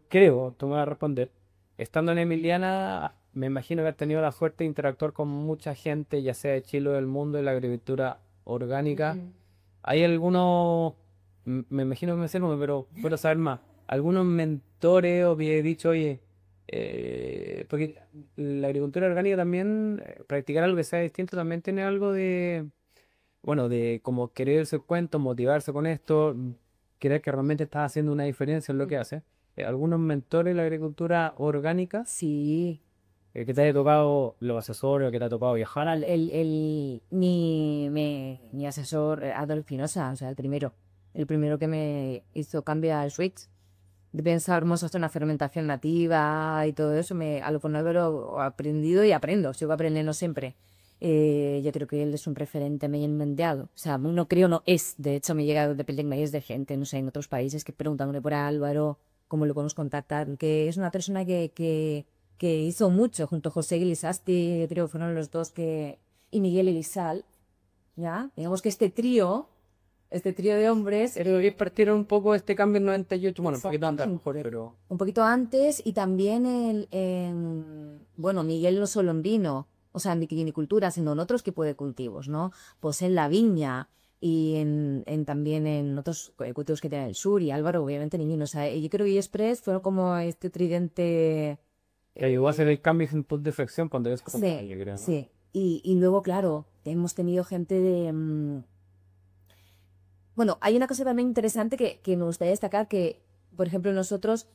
creo, tú me vas a responder, estando en Emiliana, me imagino haber tenido la suerte de interactuar con mucha gente, ya sea de Chile o del mundo, de la agricultura orgánica. ¿Hay algunos, me imagino que me sé el nombre, pero quiero saber más, algunos mentores o me he dicho, oye, porque la agricultura orgánica también, practicar algo que sea distinto, también tiene algo de, bueno, de como quererse el cuento, motivarse con esto, creer que realmente estás haciendo una diferencia en lo que hace. Algunos mentores de la agricultura orgánica, Sí. que te haya tocado los asesores, que te ha tocado viajar. Ahora, mi asesor, Adolf Pinoza, o sea, el primero que me hizo cambiar el switch de pensar, vamos a hacer una fermentación nativa y todo eso, a lo mejor lo he aprendido y aprendo, sigo aprendiendo siempre. Yo creo que él es un referente bien mundial. O sea, no creo, no es. De hecho, me llega de mails de gente, no sé, en otros países que preguntándole por Álvaro, cómo lo podemos contactar, que es una persona que hizo mucho junto a José Guilisasti, creo que fueron los dos y Miguel Elizal, ¿ya? Digamos que este trío de hombres, Pero ellos partieron un poco este cambio en 98, bueno, un poquito antes, pero un poquito antes, y también bueno, Miguel no solo en vino, o sea, en vinicultura, sino en otros tipos de cultivos, ¿no? Pues en la viña y también en otros cultivos que tiene el sur, y Álvaro, obviamente, en vino. O sea, yo creo que Express fue como este tridente. que ayudó a hacer el cambio en punto de flexión cuando es Sí, yo creo, ¿no? sí. Y luego, claro, hemos tenido gente de... Bueno, hay una cosa también interesante que me gustaría destacar, que, por ejemplo, nosotros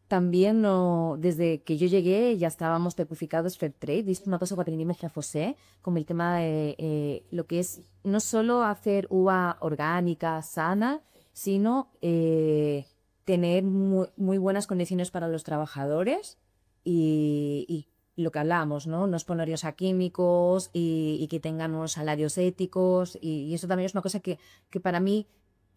también, no, desde que yo llegué, ya estábamos certificados Fairtrade. Y esto es una cosa que aprendimos a José, como el tema de lo que es no solo hacer uva orgánica, sana, sino tener muy buenas condiciones para los trabajadores y lo que hablamos, ¿no? No exponerlos a químicos y que tengan unos salarios éticos. Y eso también es una cosa que para mí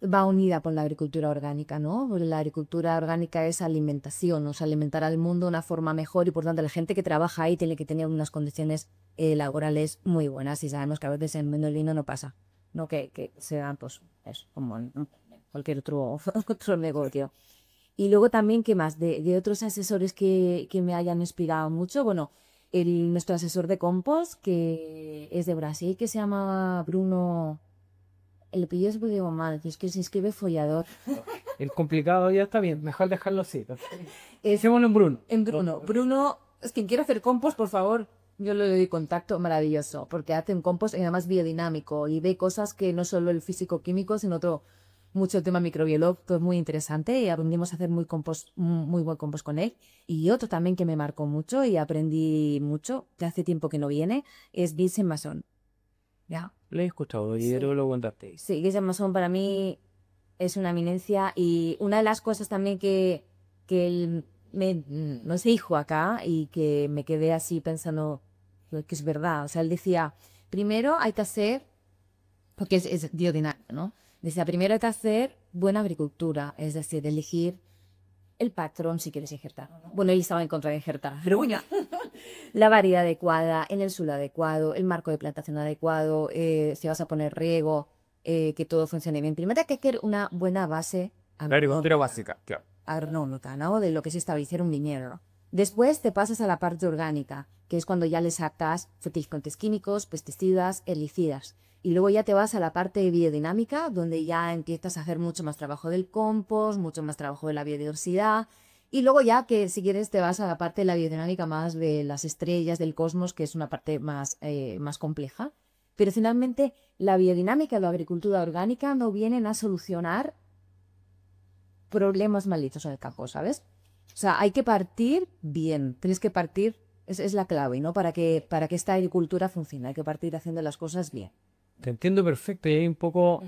va unida con la agricultura orgánica, ¿no? Porque la agricultura orgánica es alimentación, o sea, alimentar al mundo de una forma mejor, y por tanto la gente que trabaja ahí tiene que tener unas condiciones laborales muy buenas, y sabemos que a veces en Mendolino no pasa, ¿no? Que sean, pues, eso, como en cualquier otro negocio. Y luego también, ¿qué más? De otros asesores que me hayan inspirado mucho, bueno, nuestro asesor de compost, que es de Brasil, que se llama Bruno. El apellido es muy mal, es que se escribe follador. El complicado ya está bien, mejor dejarlo así. Es Dejémoslo en Bruno. en Bruno. Bruno, es quien quiera hacer compost, por favor, yo le doy contacto maravilloso, porque hace un compost y además biodinámico y ve cosas que no solo el físico-químico, sino otro, mucho tema microbiológico, es muy interesante y aprendimos a hacer muy buen compost con él. Y otro también que me marcó mucho y aprendí mucho, que hace tiempo que no viene, es Vincent Masson. ¿Ya? Lo he escuchado y Sí. lo contaste. Sí, Vincent Masson para mí es una eminencia y una de las cosas también que él nos dijo acá y que me quedé así pensando que es verdad. O sea, él decía, primero hay que hacer, porque es biodinámico, ¿no? Decía, primero hay que hacer buena agricultura, es decir, elegir el patrón si quieres injertar. ¿No? Bueno, él estaba en contra de injertar, pero bueno, la variedad adecuada, en el suelo adecuado, el marco de plantación adecuado, si vas a poner riego, que todo funcione bien. Primero hay que hacer una buena base La agricultura básica, claro. agronómica, ¿no? De lo que es establecer un viñedo. Después te pasas a la parte orgánica, que es cuando ya le sacas fertilizantes químicos, pesticidas, herbicidas. Y luego ya te vas a la parte biodinámica, donde ya empiezas a hacer mucho más trabajo del compost, mucho más trabajo de la biodiversidad. Y luego ya que si quieres te vas a la parte de la biodinámica más de las estrellas, del cosmos, que es una parte más compleja. Pero finalmente la biodinámica y la agricultura orgánica no vienen a solucionar problemas malditos en el campo, ¿sabes? O sea, hay que partir bien, tienes que partir, es la clave, ¿no? Para que esta agricultura funcione, hay que partir haciendo las cosas bien. Te entiendo perfecto y hay un poco,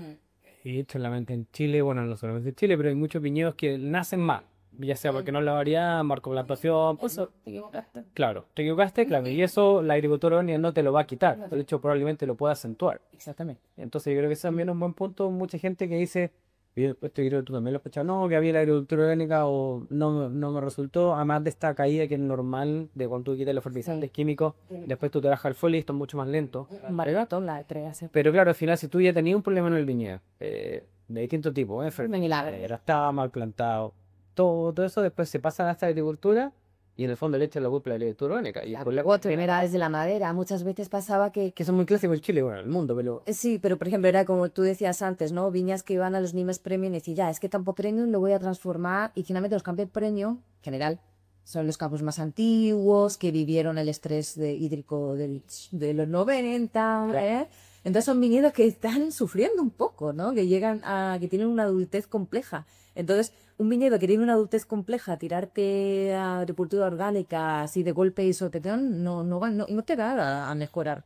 y de hecho en Chile, bueno, no solamente en Chile, pero hay muchos viñedos que nacen mal, ya sea porque no es la variedad, marco plantación, pues, Te equivocaste. claro, te equivocaste, claro, y eso la agricultura orgánica no te lo va a quitar, de hecho probablemente lo pueda acentuar. Exactamente. Entonces yo creo que ese también es un buen punto, mucha gente que dice, y después te creo que tú también lo has escuchado, no, que había la agricultura orgánica o no me resultó, además de esta caída que es normal de cuando tú quitas los fertilizantes químicos, después tú te bajas el folio y esto es mucho más lento. Barato, la de hace. Pero claro, al final si tú ya tenías un problema en el viñedo, de distintos tipos, Milagro. estaba mal plantado, todo eso después se pasa a esta agricultura y en el fondo le echan la culpa a la agricultura orgánica. Y Otro, era desde la madera. Muchas veces pasaba que son muy clásicos en Chile, bueno, en el mundo, pero sí, pero por ejemplo era como tú decías antes, ¿no? Viñas que iban a los Nimes Premium y decían, ya, es que campo premium lo voy a transformar y finalmente los campos premium, en general, son los campos más antiguos que vivieron el estrés hídrico de los 90, ¿eh? Entonces son viñedos que están sufriendo un poco, ¿no? Que que tienen una adultez compleja. Entonces, un viñedo que tiene una adultez compleja, tirarte a agricultura orgánica así de golpe y sopetón, no te va a mejorar.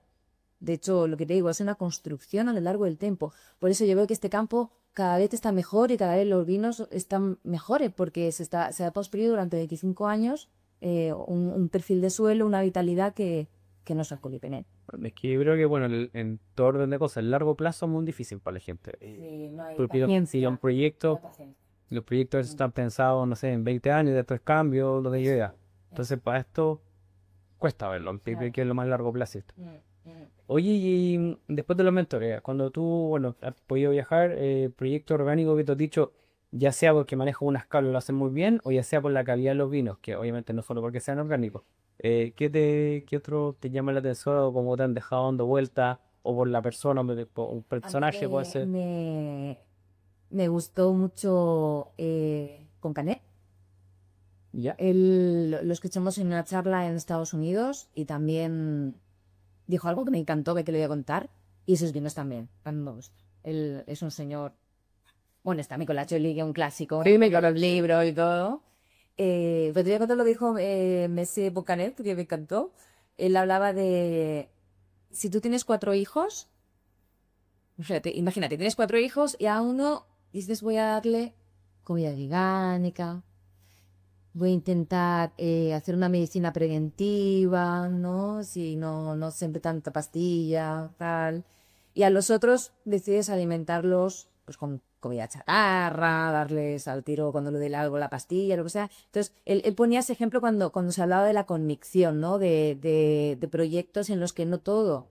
De hecho, lo que te digo, es una construcción a lo largo del tiempo. Por eso yo veo que este campo cada vez está mejor y cada vez los vinos están mejores, porque se ha construido durante 25 años un perfil de suelo, una vitalidad que no es alcoholipenet. es que yo creo que, bueno, en todo orden de cosas, el largo plazo es muy difícil para la gente. No hay Porque si un proyecto, los proyectos están pensados, no sé, en 20 años, después cambio, lo de idea. Entonces, para esto cuesta verlo, que es lo más largo plazo. Oye, y después de los mentores, cuando tú, bueno, has podido viajar, proyecto orgánico que te has dicho, ya sea porque manejas una escala y lo hacen muy bien, o ya sea por la calidad de los vinos, que obviamente no solo porque sean orgánicos. ¿Qué otro te llama la atención o cómo te han dejado dando vuelta? O por la persona, por un personaje puede ser. Me gustó mucho con Canet. ¿Ya? Lo escuchamos en una charla en Estados Unidos y también dijo algo que me encantó, que te lo voy a contar. Y sus vinos también. Él es un señor. Bueno, está Nicolás Joly, que es un clásico. Sí, me con los libros y todo. Pero te voy a contar lo que dijo Messi Bucanet, que me encantó. Él hablaba de. Si tú tienes 4 hijos. Imagínate, tienes 4 hijos y a uno dices voy a darle comida orgánica. Voy a intentar hacer una medicina preventiva, ¿no? Si no siempre tanta pastilla, tal. Y a los otros decides alimentarlos pues con comida chatarra, darles al tiro cuando le dé algo la pastilla, lo que sea. Entonces, él ponía ese ejemplo cuando se hablaba de la convicción, ¿no? De proyectos en los que no todo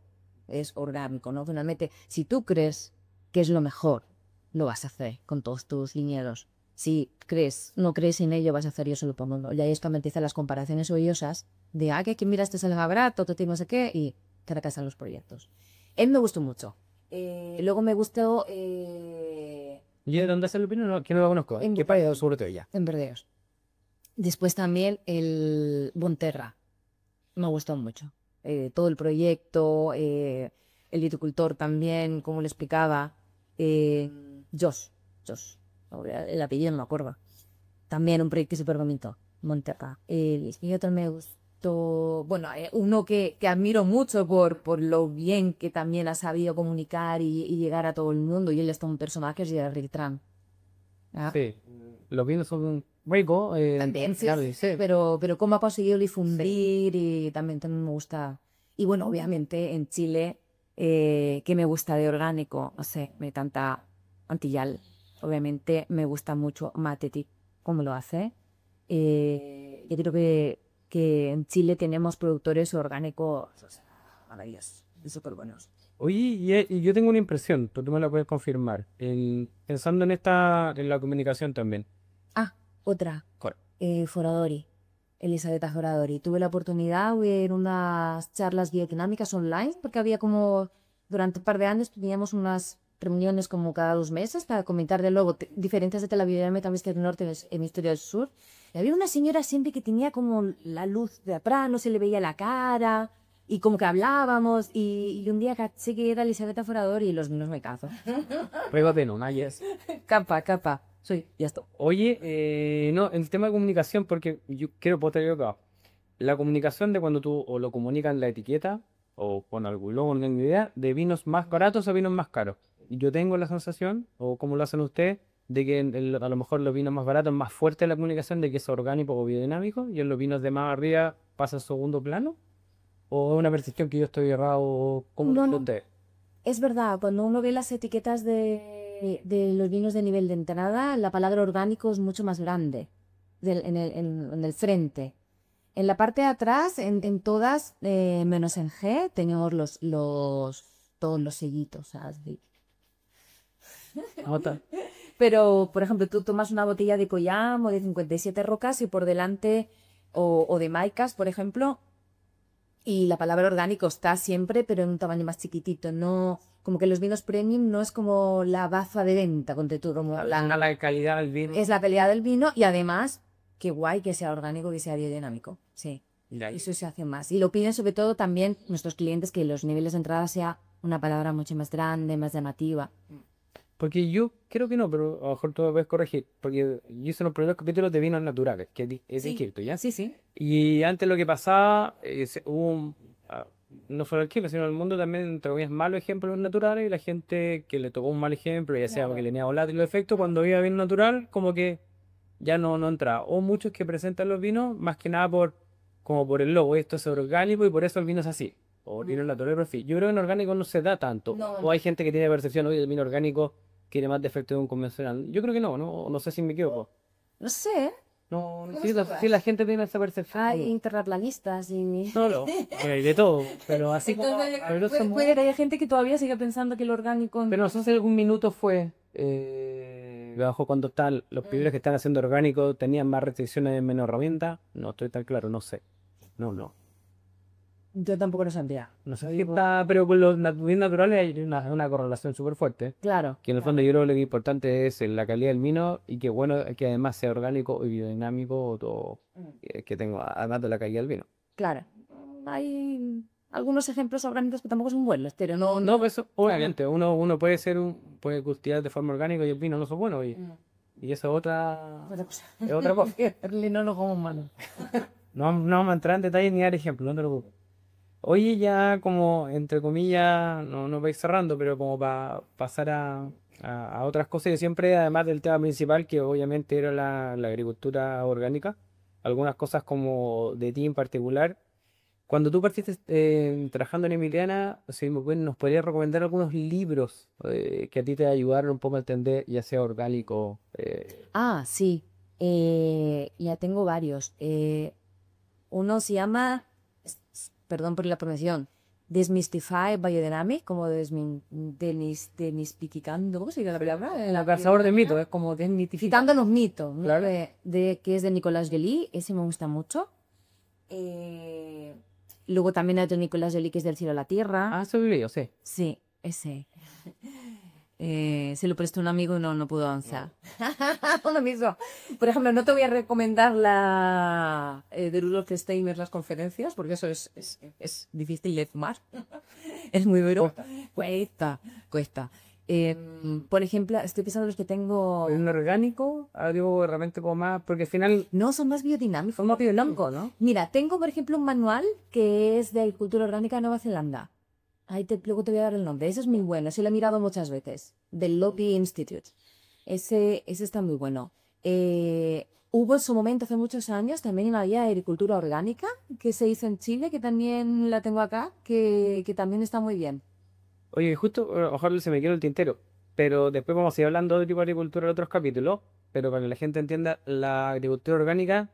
es orgánico, ¿no? Finalmente, si tú crees que es lo mejor, lo vas a hacer con todos tus viñedos. Si crees, no crees en ello, vas a hacer yo solo por mundo. Y ahí es cuando empiezan las comparaciones odiosas de, que mira, este sale más barato, otro tiene no sé qué, y fracasan los proyectos. Él me gustó mucho. Luego me gustó ¿Y de dónde hace el vino? No, que no lo conozco. En ¿Qué país sobre todo ya? en Verdeos. Después también el Bonterra. Me gustó mucho. Todo el proyecto, el viticultor también, como le explicaba. eh, Josh, Josh, ahora el apellido no me acuerdo. También un proyecto súper bonito, Monterra. Y otro me gustó, bueno, uno que admiro mucho por lo bien que también ha sabido comunicar y llegar a todo el mundo, y él es todo un personaje, es Rick Tran. ¿Ah? Sí, los vinos son ricos. También, sí, claro, sí. pero cómo ha conseguido difundir y también me gusta. Y bueno, obviamente en Chile, ¿qué me gusta de orgánico? No sé, me tanta Antillal. Obviamente me gusta mucho Matetic, cómo lo hace. Yo creo que en Chile tenemos productores orgánicos, o sea, maravillosos, súper buenos. Oye, y yo tengo una impresión, tú me la puedes confirmar, pensando en la comunicación también. Ah, otra. ¿Cuál? Foradori, Elisabetta Foradori. Tuve la oportunidad de ver unas charlas biodinámicas online, porque había como, durante un par de años teníamos unas reuniones como cada 2 meses para comentar de luego diferencias de la biodinámica hemisferio norte y hemisferio del sur. Y había una señora siempre que tenía como la luz de atrás, no se le veía la cara, y como que hablábamos, y un día caché que era Elisabetta Foradori y los niños me cazo. Pruebas de no, yes. Capa, capa. Soy, ya está. Oye, no, el tema de comunicación, porque yo quiero poner acá. La comunicación de cuando tú o lo comunicas en la etiqueta o con algún logo, no tengo idea, de vinos más baratos a vinos más caros. Y yo tengo la sensación, o como lo hacen ustedes, de que a lo mejor los vinos más baratos es más fuerte la comunicación de que es orgánico o biodinámico y en los vinos de más arriba pasa a segundo plano. ¿O es una percepción que yo estoy errado? ¿Cómo No, lo no. ustedes? Es verdad, cuando uno ve las etiquetas de los vinos de nivel de entrada, la palabra orgánico es mucho más grande en el frente. En la parte de atrás, en todas, menos en G, tenemos todos los sellitos, ¿sabes? Nota. Pero, por ejemplo, tú tomas una botella de Collam o de 57 rocas y por delante, o de Maicas, por ejemplo, y la palabra orgánico está siempre, pero en un tamaño más chiquitito. No, como que los vinos premium no es como la baza de venta, ponte tú, como La calidad del vino. es la pelea del vino, y además, qué guay que sea orgánico, que sea biodinámico. Sí, Ya. eso se hace más. Y lo piden sobre todo también nuestros clientes, que los niveles de entrada sea una palabra mucho más grande, más llamativa. Porque yo creo que no, pero a lo mejor tú me puedes corregir. Porque yo hice los primeros capítulos de vinos naturales, que es Sí, distinto, ¿ya? sí, sí. Y antes lo que pasaba, hubo no solo el Chile, sino en el mundo también, entre comillas, malos ejemplos naturales y la gente que le tocó un mal ejemplo, ya sea porque le tenía volátil o efecto, cuando iba vino natural, como que ya no entraba. O muchos que presentan los vinos, más que nada como por el logo, esto es orgánico y por eso el vino es así. O vino natural, perfil. Yo creo que en orgánico no se da tanto. No. O hay gente que tiene percepción, oye, el vino orgánico tiene más defecto de un convencional. Yo creo que no sé si me equivoco. No sé, No, sí, la gente tiene esa percepción. hay interraplanistas y... No, hay de todo, pero así como... Entonces, a ver, puede que haya gente que todavía siga pensando que el orgánico... pero no sé si algún minuto fue... bajo cuando están los primeros que están haciendo orgánico tenían más restricciones, menos herramientas. No estoy tan claro, no sé. No. Yo tampoco lo sabía. No sé si está, pero con los bien naturales hay una correlación súper fuerte. Claro. Que en el fondo yo creo que lo que es importante es la calidad del vino y que bueno que además sea orgánico y biodinámico o todo que tenga además de la calidad del vino. Claro. Hay algunos ejemplos orgánicos que tampoco son buenos, pero no... No, pues eso, obviamente, uno puede cultivar de forma orgánica y el vino no es bueno y eso es Otra cosa. es otra cosa. El no lo como malo. No vamos a entrar en detalle ni dar ejemplo, no te preocupes. Oye, ya como, entre comillas, no vais cerrando, pero como para pasar a otras cosas, yo siempre, además del tema principal, que obviamente era la agricultura orgánica, algunas cosas como de ti en particular. Cuando tú partiste trabajando en Emiliana, si nos podrías recomendar algunos libros que a ti te ayudaron un poco a entender, ya sea orgánico. Ah, sí. Ya tengo varios. Uno se llama, perdón por la pronunciación, Desmystify Biodynamic, como desmitificando, ¿cómo se dice la palabra? El cazador de mitos, es como desmitificar. Quitando los mitos, ¿no? Claro. Que es de Nicolas Joly, ese me gusta mucho. Luego también hay otro Nicolas Joly que es del cielo a la tierra. Ah, eso viví yo, sí. Sí, ese. Se lo prestó un amigo y no pudo avanzar. Lo mismo. Por ejemplo, no te voy a recomendar la de Rudolf Steiner, las conferencias, porque eso es difícil de fumar. Es muy duro. Cuesta. Por ejemplo, estoy pensando en los que tengo... Un orgánico, algo realmente como más, porque al final No, son más biodinámicos. son más biológicos, ¿no? Mira, tengo, por ejemplo, un manual que es de agricultura orgánica de Nueva Zelanda. Luego te voy a dar el nombre. Ese es muy bueno. Ese lo he mirado muchas veces. Del Lopi Institute. Ese está muy bueno. Hubo en su momento, hace muchos años, también una guía de agricultura orgánica que se hizo en Chile, que también la tengo acá, que también está muy bien. Oye, justo, ojalá se me quedó el tintero, pero después vamos a ir hablando de tipo de agricultura en otros capítulos, pero para que la gente entienda, la agricultura orgánica,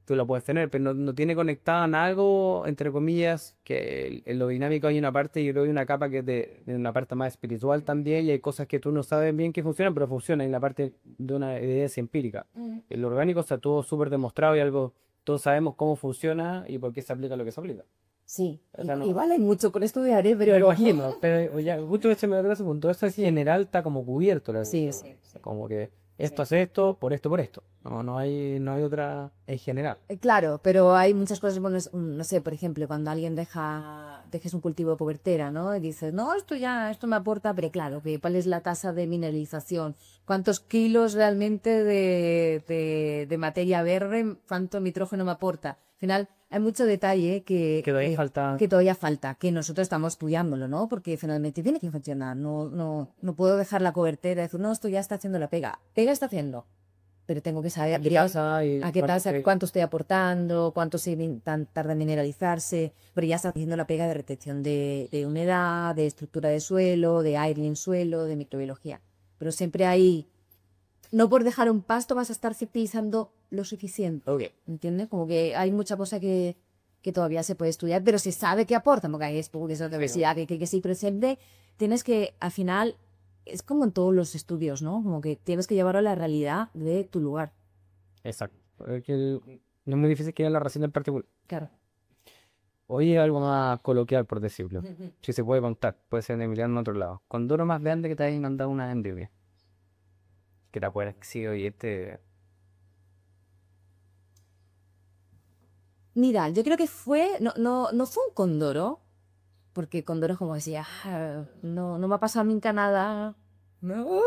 tú la puedes tener, pero no tiene conectada en algo, entre comillas, que en lo dinámico hay una parte, y yo creo que hay una capa que es de una parte más espiritual también, y hay cosas que tú no sabes bien que funcionan, pero funcionan en la parte de una evidencia empírica. En lo orgánico está todo súper demostrado y algo, todos sabemos cómo funciona y por qué se aplica lo que se aplica. Sí, O sea, no. igual hay mucho por estudiar, Pero lo imagino, pero ya, justo ese me da ese punto, eso en general está como cubierto, Sí. o sea, como que esto hace esto, por esto, por esto. No hay otra en general. Claro, pero hay muchas cosas, bueno, no sé, por ejemplo, cuando alguien dejes un cultivo de cobertera, ¿no? Y dices, no, esto me aporta, pero claro, ¿cuál es la tasa de mineralización? ¿Cuántos kilos realmente de materia verde, cuánto nitrógeno me aporta? Al final, hay mucho detalle Que todavía falta. que todavía falta, que nosotros estamos estudiándolo, ¿no? Porque finalmente tiene que funcionar, no puedo dejar la cobertera y decir, no, esto ya está haciendo la pega. Pega está haciendo. Pero tengo que saber a qué tasa, cuánto estoy aportando, cuánto tarda en mineralizarse, pero ya está haciendo la pega de retención de humedad, de estructura de suelo, de aire en suelo, de microbiología. Pero siempre hay, no por dejar un pasto vas a estar fertilizando lo suficiente, ¿entiendes? Como que hay mucha cosa que todavía se puede estudiar, pero se sabe que aporta, porque hay estudios de universidad que sí, pero siempre tienes que, al final, es como en todos los estudios, ¿no? Como que tienes que llevarlo a la realidad de tu lugar. Exacto. Es que no es muy difícil que haya la razón en particular. Claro. Oye, algo más coloquial, por decirlo. Si se puede contar, puede ser en Emiliano en otro lado. Cuando uno más grande que te hayan mandado una endemia. Que te acuerdas que sí, oye, Mira, yo creo que no fue un condoro, porque condoro es como decía, no me ha pasado nunca nada. No.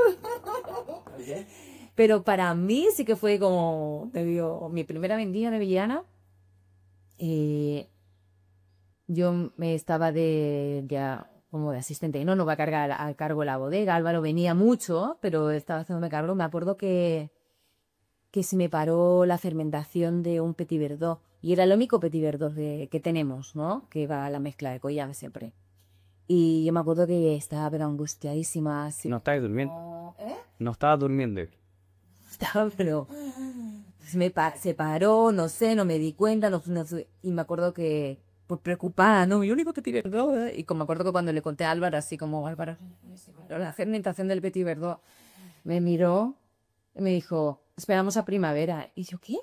Pero para mí sí que fue como, te digo, mi primera vendimia de Villana. Yo me estaba ya como de asistente. No va a cargar a cargo la bodega. Álvaro venía mucho, pero estaba haciéndome cargo. Me acuerdo que se me paró la fermentación de un petit verdot. Y era el único petit verdot que tenemos, ¿no? Que va a la mezcla de Collab siempre. Y yo me acuerdo que estaba pero angustiadísima. Así. no estabas durmiendo. No estabas durmiendo. Estaba, pero se paró, no sé, no me di cuenta. Y me acuerdo que, pues preocupada, ¿no? Mi único petit verdot. Y como me acuerdo que cuando le conté a Álvaro, así como, Álvaro, la fermentación del petit verdot, me miró y me dijo, esperamos a primavera. Y yo, ¿qué?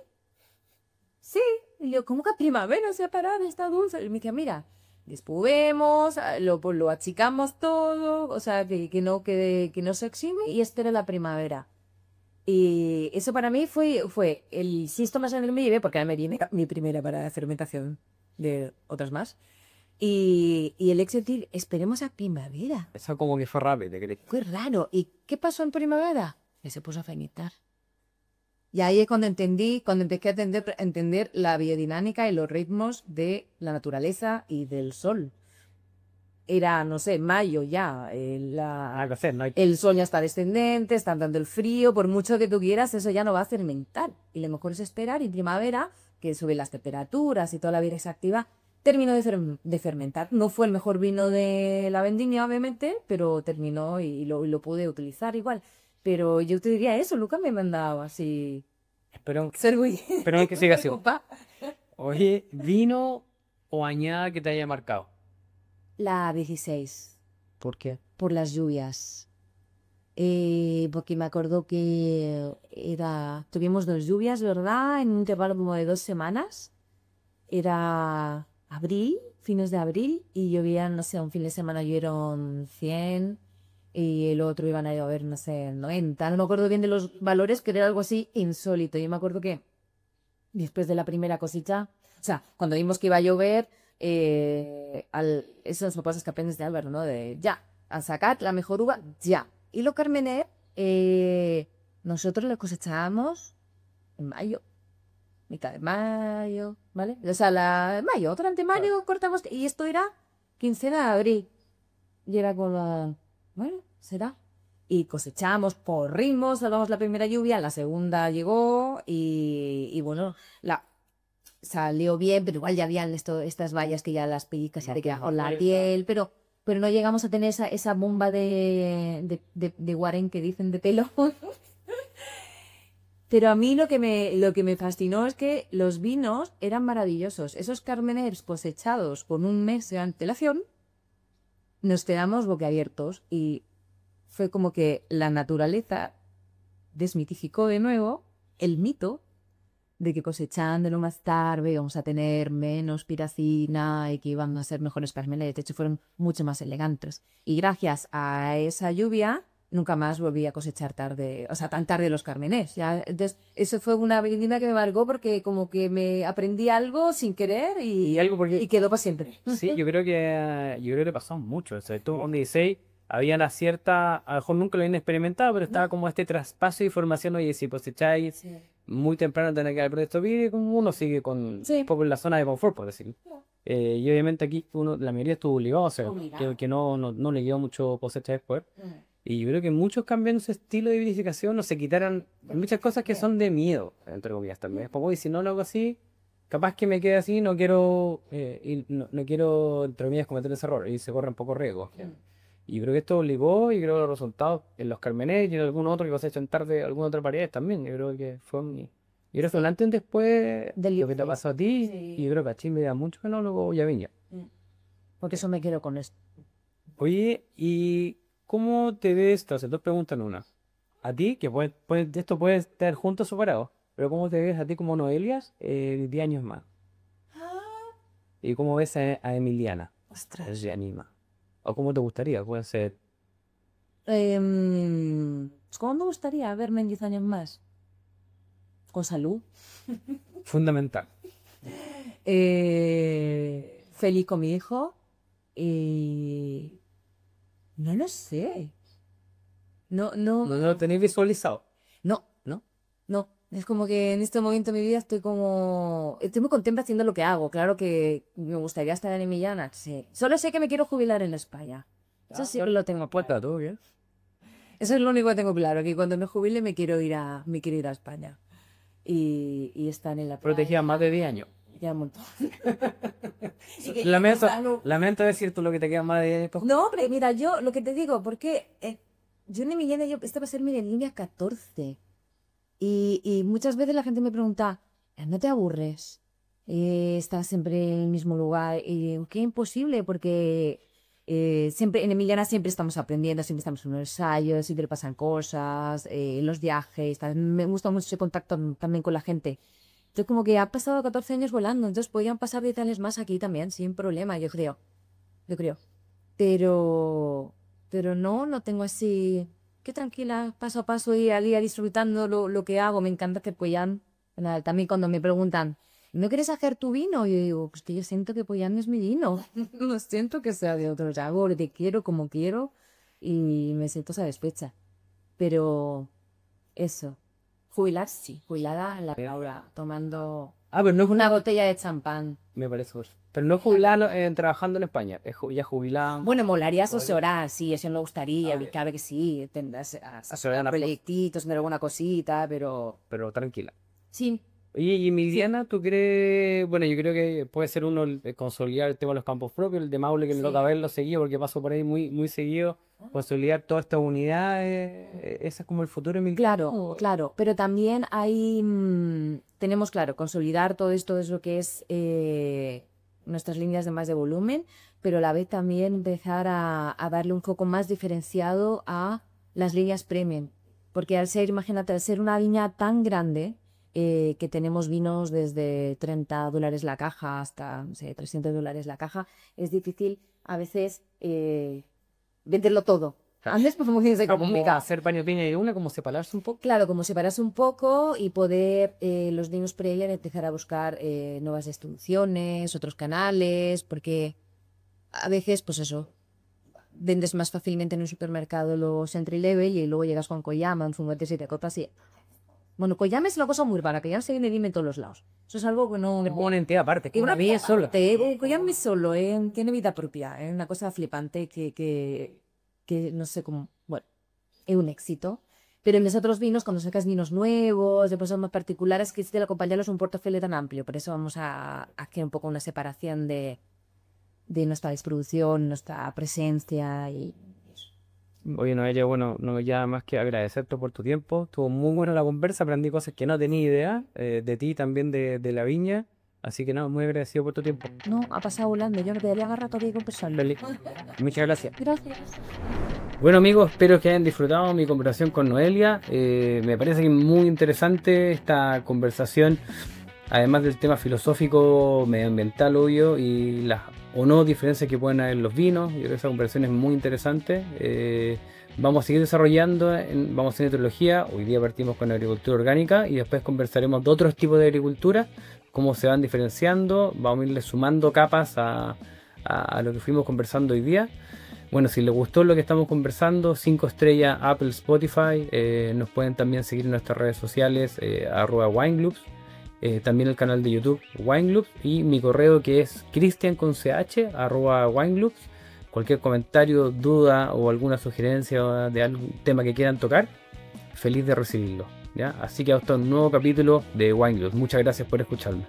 Sí. Y yo, ¿cómo que a primavera se ha parado? Está dulce. Y me decía, mira, después vemos, lo achicamos todo, o sea, que no se exime y espera la primavera. Y eso para mí fue el susto más grande que me llevé, porque ahora me viene mi primera para fermentación de otras más. Y el hecho de decir, esperemos a primavera. Eso como que fue rápido, ¿crees? Fue raro. ¿Y qué pasó en primavera? Que se puso a fermentar. Y ahí es cuando empecé a entender la biodinámica y los ritmos de la naturaleza y del sol. Era, no sé, mayo ya, el sol ya está descendente, está dando el frío, por mucho que tú quieras, eso ya no va a fermentar. Y lo mejor es esperar, y en primavera, que suben las temperaturas y toda la vida se activa, terminó de fermentar. No fue el mejor vino de la vendimia, obviamente, pero terminó y lo pude utilizar igual. Pero yo te diría eso, Lucas me mandaba así. Espero Espero que siga así. Oye, ¿vino o añada que te haya marcado? La 16, ¿Por qué? por las lluvias. Porque me acuerdo que tuvimos 2 lluvias, ¿verdad? En un intervalo como de 2 semanas. Era abril, fines de abril, y llovían, no sé, un fin de semana llovieron 100 y el otro iban a llover, no sé, 90. No me acuerdo bien de los valores, pero era algo así insólito. Yo me acuerdo que después de la primera cosecha, o sea, cuando vimos que iba a llover, esos papás escapendes de Álvaro, ¿no? De ya, a sacar la mejor uva, ya. Y lo Carmener, nosotros lo cosechábamos en mayo, mitad de mayo, ¿vale? O sea, mayo, durante mayo cortamos, y esto era quincena de abril. Y era como, bueno, será. Y cosechamos por ritmos, salvamos la primera lluvia, la segunda llegó y bueno, salió bien, pero igual ya habían estas vallas que ya las pellizcas ya te quedan con la piel, pero no llegamos a tener esa bomba de Warren que dicen de pelo. Pero a mí lo que me fascinó es que los vinos eran maravillosos. Esos Carmeners cosechados con un mes de antelación, nos quedamos boquiabiertos y fue como que la naturaleza desmitificó de nuevo el mito de que cosechándolo más tarde íbamos a tener menos piracina y que iban a ser mejores Carmeners. De hecho, fueron mucho más elegantes. Y gracias a esa lluvia, nunca más volví a cosechar tarde, o sea, tan tarde los Carmeners. Ya, entonces, eso fue una vendimia que me marcó porque como que me aprendí algo sin querer Y algo porque y quedó para siempre. sí, yo creo que pasó mucho. O sea, tú con 16 había una cierta, a lo mejor nunca lo habían experimentado, pero estaba como este traspaso de información, oye, si cosecháis Sí. muy temprano tener que haber proyecto vídeo, como uno sigue con un Sí. poco en la zona de confort, por decirlo. Y obviamente aquí la mayoría estuvo obligado a hacer, Obligado. que no le quedó mucho cosecha después. Y yo creo que muchos cambian su estilo de vinificación o se quitaran muchas cosas que son de miedo, entre comillas también. Es como, "Uy, si no lo hago así, capaz que me quede así, no quiero, y no quiero, entre comillas, cometer ese error", y se corre un poco riesgo. Y yo creo que esto obligó, y creo que los resultados en los Carmener y en algún otro que cosechan tarde, algunas otras variedades también. Yo creo que yo creo que un antes y un después Del lo que te 16. pasó a ti, Sí. y yo creo que a Chile da mucho enólogo y a Viña. Por eso me quedo con esto. Oye, ¿y cómo te ves? Entonces, dos preguntas en una. A ti, que esto puede estar juntos separado, pero ¿cómo te ves a ti como Noelias 10 años más? ¿Y cómo ves a Emiliana? Ostras. Se anima. ¿O cómo te gustaría? Puede ser Pues, ¿cómo me gustaría verme en 10 años más? Con salud. fundamental. Feliz con mi hijo. Y no lo sé. No, No lo tenéis visualizado, no, ¿no? no. Es como que en este momento de mi vida estoy muy contenta haciendo lo que hago. Claro que me gustaría estar en Millán, sí. Solo sé que me quiero jubilar en España. Eso sí lo tengo Pues claro. está todo bien. Eso es lo único que tengo claro, que cuando me jubile me quiero ir a España. Y estar en la playa. Protegida más de 10 años. Ya un montón. Lamento decirte lo que te queda más de 10 años. No, hombre, mira, yo lo que te digo, porque yo en Millán, esta va a ser mi línea 14. Y muchas veces la gente me pregunta, ¿no te aburres? ¿Estás siempre en el mismo lugar? Y digo, qué imposible, porque siempre en Emiliana siempre estamos aprendiendo, siempre estamos en un ensayo, siempre pasan cosas, los viajes, me gusta mucho ese contacto también con la gente. Entonces como que ha pasado 14 años volando, entonces podrían pasar 10 años más aquí también, sin problema, yo creo. Pero no tengo así, qué tranquila, paso a paso y al día disfrutando lo que hago. Me encanta hacer Pollán. También cuando me preguntan, ¿no quieres hacer tu vino? Yo digo, pues que yo siento que Pollán es mi vino. No siento que sea de otro. Hago lo que quiero, como quiero y me siento satisfecha. Pero eso, jubilar sí, jubilada en la Paula, tomando Pero no es una botella de champán. Me parece justo. Pero no es jubilado trabajando en España, es ya jubilado. Bueno, molaría asesorar, sí, eso me gustaría, claro que sí, Asesorar a proyectitos, tener alguna cosita, pero Pero tranquila. sí, Oye, y Emiliana, ¿tú crees? Bueno, yo creo que puede ser uno el consolidar el tema de los campos propios, el de Maule que me toca verlo seguido porque paso por ahí muy, muy seguido. Consolidar toda esta unidad, ese es como el futuro de Emiliana. claro, pero también tenemos, claro, consolidar todo esto es lo que es nuestras líneas de más de volumen, pero a la vez también empezar a darle un foco más diferenciado a las líneas premium. Porque al ser, imagínate, al ser una viña tan grande, que tenemos vinos desde $30 la caja hasta, no sé, $300 la caja, es difícil a veces venderlo todo. Antes pues muy complicado. Hacer varios vinos de una, como separarse un poco. Claro, como separarse un poco y poder los vinos premium empezar a buscar nuevas distribuciones, otros canales, porque a veces, pues eso, vendes más fácilmente en un supermercado los entry level y luego llegas con Koyama, un fumetes y te copas y... Bueno, Koyama es una cosa muy rara, que ya se viene dime en todos los lados. Eso es algo que no... Es como una entidad aparte, que una vida sola. Koyama es solo, tiene vida propia, es una cosa flipante que no sé cómo... Bueno, es un éxito. Pero en los otros vinos, cuando sacas vinos nuevos, de cosas más particulares, que el acompañarlos un portafolio tan amplio. Por eso vamos a hacer un poco una separación de nuestra distribución, nuestra presencia y eso. Oye, Noelia, bueno, no ya más que agradecerte por tu tiempo. Estuvo muy buena la conversa, aprendí cosas que no tenía idea, de ti también, de la viña. Así que nada, muy agradecido por tu tiempo. No, ha pasado volando. Yo me quedaría agarrar todavía con personas. Muchas gracias. Gracias. Bueno amigos, espero que hayan disfrutado mi conversación con Noelia. Me parece que es muy interesante esta conversación, además del tema filosófico, medioambiental, obvio, y las o no diferencias que pueden haber en los vinos. Yo creo que esa conversación es muy interesante. Vamos a seguir desarrollando, vamos a hacer trilogía. Hoy día partimos con agricultura orgánica y después conversaremos de otros tipos de agricultura, cómo se van diferenciando. Vamos a irle sumando capas a lo que fuimos conversando hoy día. Bueno, si les gustó lo que estamos conversando, 5 estrellas Apple, Spotify, nos pueden también seguir en nuestras redes sociales, @winegroups, también el canal de YouTube Winegroups y mi correo que es cristian@winegroups. Cualquier comentario, duda o alguna sugerencia de algún tema que quieran tocar, feliz de recibirlo, ¿ya? Así que hasta un nuevo capítulo de Winegroups. Muchas gracias por escucharme.